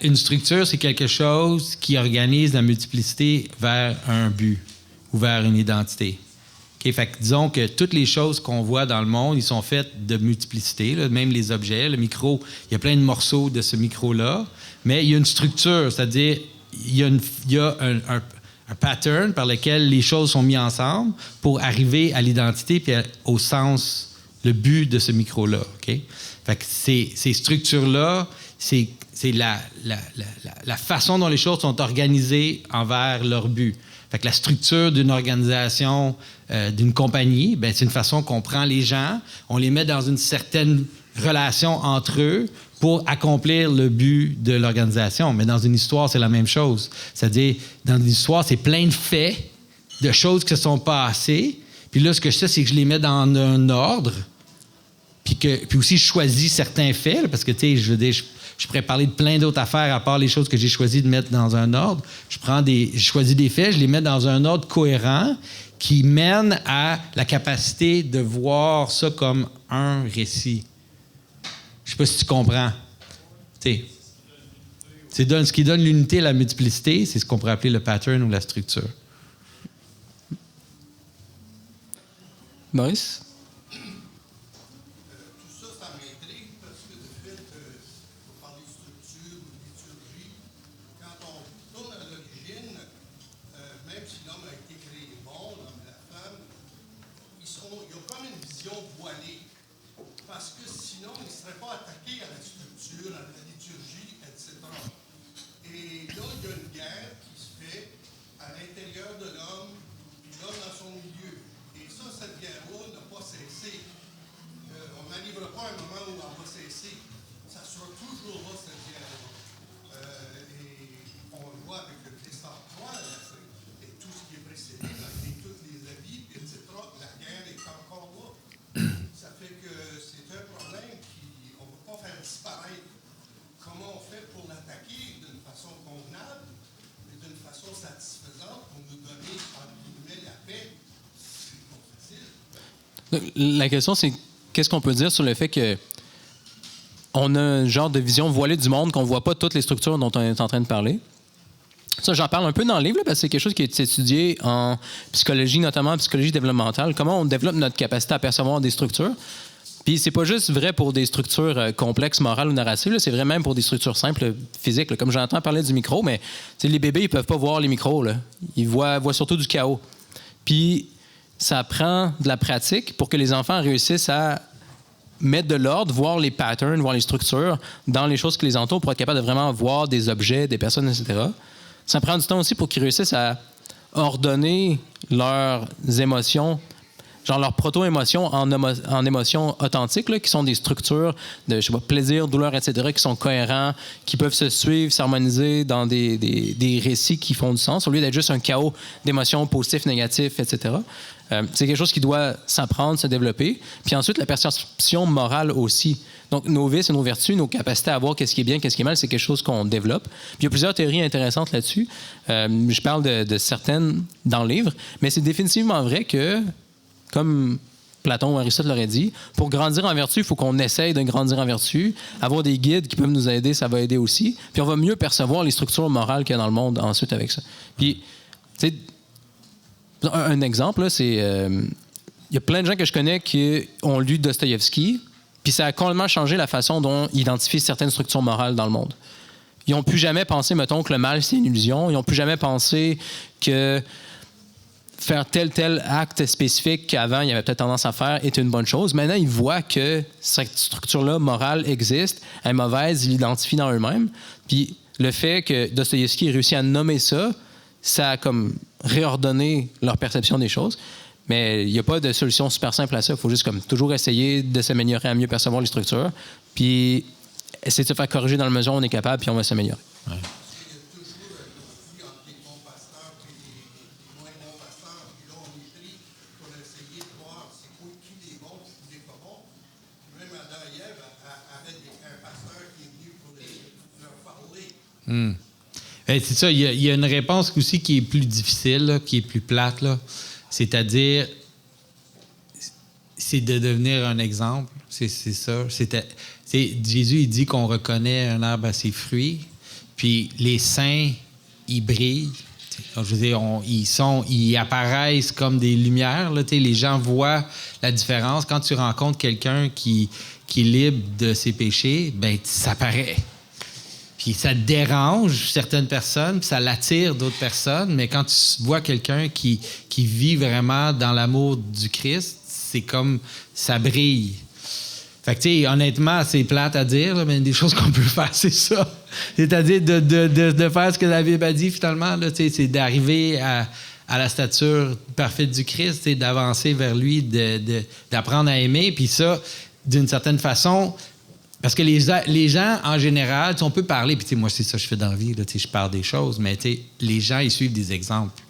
une structure, c'est quelque chose qui organise la multiplicité vers un but ou vers une identité. Okay? Fait que disons que toutes les choses qu'on voit dans le monde, ils sont faites de multiplicité, là, même les objets. Le micro, il y a plein de morceaux de ce micro-là, mais il y a une structure, c'est-à-dire il y a un pattern par lequel les choses sont mises ensemble pour arriver à l'identité puis au sens, le but de ce micro-là. Okay? Fait que ces structures-là, c'est la façon dont les choses sont organisées envers leur but. Fait que la structure d'une organisation, d'une compagnie, ben, c'est une façon qu'on prend les gens, on les met dans une certaine relation entre eux pour accomplir le but de l'organisation. Mais dans une histoire, c'est la même chose. C'est-à-dire, dans une histoire, c'est plein de faits, de choses qui se sont passées. Puis là, ce que je sais, c'est que je les mets dans un ordre. Puis aussi, je choisis certains faits, là, parce que, tu sais, je veux dire, je pourrais parler de plein d'autres affaires à part les choses que j'ai choisi de mettre dans un ordre. Je choisis des faits, je les mets dans un ordre cohérent qui mène à la capacité de voir ça comme un récit. Je ne sais pas si tu comprends. Ce qui donne l'unité et la multiplicité, c'est ce qu'on pourrait appeler le pattern ou la structure. Maurice? Tout ça, ça m'intrigue parce que le fait qu'on parle de structure ou de liturgie, quand on tourne à l'origine, même si l'homme a été créé bon, l'homme et la femme, ils ont comme une vision voilée. Parce que sinon, ils ne seraient pas attaqués à la structure, à la liturgie, etc. Et là, il y a une guerre qui se fait à l'intérieur de l'homme, puis l'homme dans son milieu. Et ça, cette guerre-là n'a pas cessé. On n'arrivera pas à un moment où elle va cesser. Ça sera toujours là, cette guerre-là. Et on le voit avec le Christ en croix, et tout ce qui est précédé, et tous les avis, etc. La guerre est encore là. Ça fait que c'est un problème qu'on ne peut pas faire disparaître. Comment on fait pour l'attaquer d'une façon convenable et d'une façon satisfaisante pour nous donner, entre guillemets, la paix? C'est pas facile. La question, c'est qu'est-ce qu'on peut dire sur le fait que on a un genre de vision voilée du monde, qu'on ne voit pas toutes les structures dont on est en train de parler. Ça, j'en parle un peu dans le livre, là, parce que c'est quelque chose qui est étudié en psychologie, notamment en psychologie développementale, comment on développe notre capacité à percevoir des structures. Puis c'est pas juste vrai pour des structures complexes, morales ou narratives, là, c'est vrai même pour des structures simples, physiques. Là. Comme j'entends parler du micro, mais les bébés, ils peuvent pas voir les micros. Là. Ils voient surtout du chaos. Puis ça prend de la pratique pour que les enfants réussissent à mettre de l'ordre, voir les patterns, voir les structures dans les choses qui les entourent pour être capable de vraiment voir des objets, des personnes, etc. Ça prend du temps aussi pour qu'ils réussissent à ordonner leurs émotions, genre leurs proto-émotions en émotions authentiques, là, qui sont des structures de, je sais pas, plaisir, douleur, etc., qui sont cohérents, qui peuvent se suivre, s'harmoniser dans des récits qui font du sens, au lieu d'être juste un chaos d'émotions positifs, négatifs, etc. C'est quelque chose qui doit s'apprendre, se développer. Puis ensuite, la perception morale aussi. Donc, nos vices et nos vertus, nos capacités à voir qu'est-ce qui est bien, qu'est-ce qui est mal, c'est quelque chose qu'on développe. Puis il y a plusieurs théories intéressantes là-dessus. Je parle de certaines dans le livre, mais c'est définitivement vrai que, comme Platon ou Aristote l'aurait dit, pour grandir en vertu, il faut qu'on essaye de grandir en vertu. Avoir des guides qui peuvent nous aider, ça va aider aussi. Puis on va mieux percevoir les structures morales qu'il y a dans le monde ensuite avec ça. Puis, tu sais, un exemple, là, c'est... Il y a plein de gens que je connais qui ont lu Dostoïevski, puis ça a complètement changé la façon dont ils identifient certaines structures morales dans le monde. Ils n'ont plus jamais pensé, mettons, que le mal, c'est une illusion. Ils n'ont plus jamais pensé que faire tel acte spécifique qu'avant, il y avait peut-être tendance à faire, est une bonne chose. Maintenant, ils voient que cette structure-là morale existe, elle est mauvaise, ils l'identifient dans eux-mêmes. Puis le fait que Dostoïevski ait réussi à nommer ça, ça a comme réordonné leur perception des choses. Mais il n'y a pas de solution super simple à ça. Il faut juste comme toujours essayer de s'améliorer à mieux percevoir les structures, puis essayer de se faire corriger dans la mesure où on est capable, puis on va s'améliorer. Ouais. C'est ça, il y a une réponse aussi qui est plus difficile, là, qui est plus plate, là. C'est-à-dire, c'est de devenir un exemple. C'est ça. Jésus, il dit qu'on reconnaît un arbre à ses fruits, puis les saints, ils brillent. Je veux dire, ils apparaissent comme des lumières. Là, les gens voient la différence. Quand tu rencontres quelqu'un qui est libre de ses péchés, ben ça paraît. Puis ça dérange certaines personnes, puis ça l'attire d'autres personnes, mais quand tu vois quelqu'un qui vit vraiment dans l'amour du Christ, c'est comme ça brille. Fait que, tu sais, honnêtement, c'est plate à dire, là, mais une des choses qu'on peut faire, c'est ça. C'est-à-dire de faire ce que la Bible a dit, finalement, là, tu sais, c'est d'arriver à la stature parfaite du Christ, d'avancer vers lui, d'apprendre à aimer, puis ça, d'une certaine façon... Parce que les gens, en général, on peut parler, puis moi, c'est ça que je fais dans la vie, là, je parle des choses, mais les gens, ils suivent des exemples.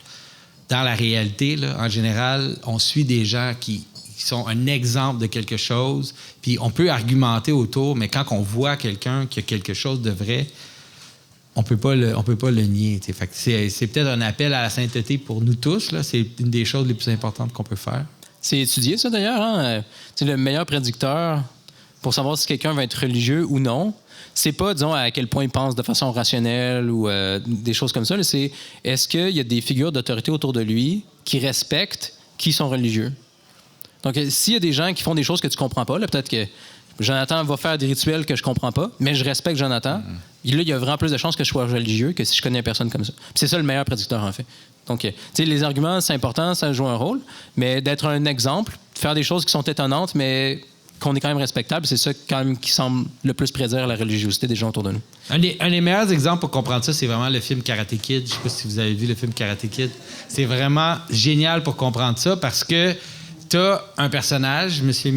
Dans la réalité, là, en général, on suit des gens qui sont un exemple de quelque chose, puis on peut argumenter autour, mais quand on voit quelqu'un qui a quelque chose de vrai, on peut pas le nier. Fait que c'est peut-être un appel à la sainteté pour nous tous. Là. C'est une des choses les plus importantes qu'on peut faire. C'est étudié, ça, d'ailleurs. Hein? Le meilleur prédicteur... pour savoir si quelqu'un va être religieux ou non, c'est pas, disons, à quel point il pense de façon rationnelle ou des choses comme ça. Là, c'est est-ce qu'il y a des figures d'autorité autour de lui qui respectent qui sont religieux. Donc, s'il y a des gens qui font des choses que tu comprends pas, là, peut-être que Jonathan va faire des rituels que je comprends pas, mais je respecte Jonathan. Là, il y a vraiment plus de chances que je sois religieux que si je connais une personne comme ça. Puis c'est ça le meilleur prédicteur, en fait. Donc, tu sais, les arguments, c'est important, ça joue un rôle, mais d'être un exemple, de faire des choses qui sont étonnantes, mais qu'on est quand même respectable, c'est ça quand même qui semble le plus prédire la religiosité des gens autour de nous. Un des meilleurs exemples pour comprendre ça, c'est vraiment le film Karate Kid. Je sais pas si vous avez vu le film Karate Kid. C'est vraiment génial pour comprendre ça parce que t'as un personnage, Monsieur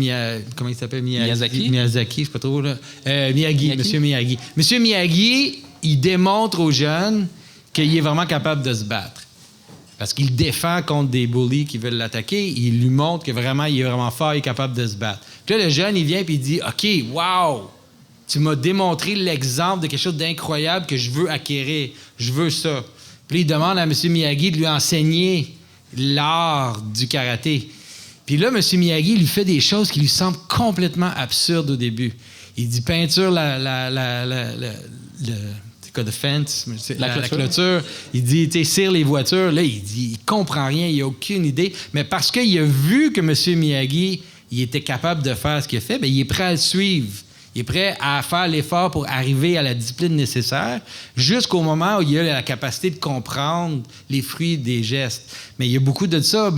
comment il s'appelle? Miyazaki, je sais pas trop. Là. Miyagi. Monsieur Miyagi. Monsieur Miyagi, il démontre aux jeunes qu'il est vraiment capable de se battre. Parce qu'il défend contre des bullies qui veulent l'attaquer. Il lui montre que vraiment, il est vraiment fort, il est capable de se battre. Puis là, le jeune, il vient et il dit « OK, wow! Tu m'as démontré l'exemple de quelque chose d'incroyable que je veux acquérir. Je veux ça. » Puis il demande à M. Miyagi de lui enseigner l'art du karaté. Puis là, M. Miyagi lui fait des choses qui lui semblent complètement absurdes au début. Il dit « Peinture the fence, la clôture. Il dit, tire les voitures. Là, il comprend rien, il n'a aucune idée. Mais parce qu'il a vu que M. Miyagi, il était capable de faire ce qu'il a fait, bien, il est prêt à le suivre. Il est prêt à faire l'effort pour arriver à la discipline nécessaire jusqu'au moment où il a la capacité de comprendre les fruits des gestes. Mais il y a beaucoup de ça,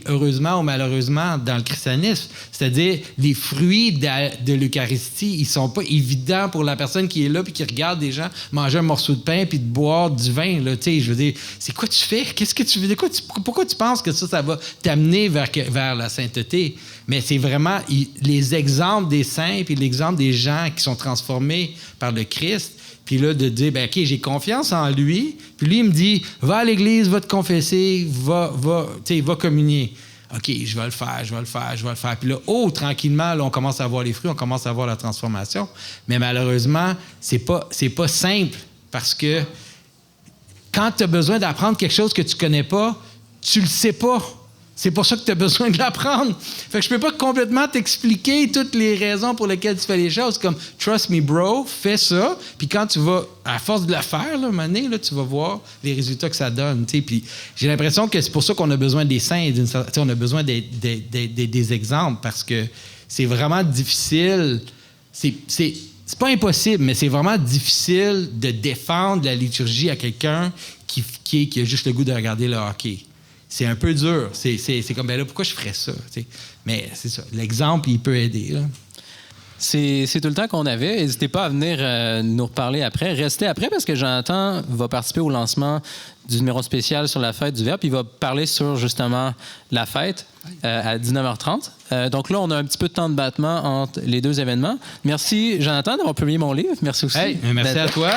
heureusement ou malheureusement, dans le christianisme. C'est-à-dire, les fruits de l'Eucharistie, ils sont pas évidents pour la personne qui est là puis qui regarde des gens manger un morceau de pain puis de boire du vin. Là, je veux dire, c'est quoi tu fais? Qu'est-ce que tu veux dire? Pourquoi tu penses que ça va t'amener vers la sainteté? Mais c'est vraiment les exemples des saints puis l'exemple des gens qui sont transformés par le Christ. Puis là, de dire, OK, j'ai confiance en lui. Puis lui, il me dit, va à l'église, va te confesser, va communier. OK, je vais le faire. Puis là, tranquillement, là, on commence à voir les fruits, on commence à voir la transformation. Mais malheureusement, c'est pas simple parce que quand tu as besoin d'apprendre quelque chose que tu connais pas, tu le sais pas. C'est pour ça que tu as besoin de l'apprendre. Fait que je peux pas complètement t'expliquer toutes les raisons pour lesquelles tu fais les choses. Comme, trust me, bro, fais ça. Puis quand tu vas, à force de le faire, là, mané, là, tu vas voir les résultats que ça donne. Puis j'ai l'impression que c'est pour ça qu'on a besoin des saints. On a besoin des exemples parce que c'est vraiment difficile. C'est pas impossible, mais c'est vraiment difficile de défendre la liturgie à quelqu'un qui a juste le goût de regarder le hockey. C'est un peu dur. C'est comme, ben là, pourquoi je ferais ça? T'sais? Mais c'est ça. L'exemple, il peut aider. Là. C'est tout le temps qu'on avait. N'hésitez pas à venir nous reparler après. Restez après parce que Jonathan va participer au lancement du numéro spécial sur la fête du Verbe. Il va parler sur, justement, la fête à 19h30. Donc là, on a un petit peu de temps de battement entre les deux événements. Merci, Jonathan, d'avoir publié mon livre. Merci aussi. Hey, merci à toi.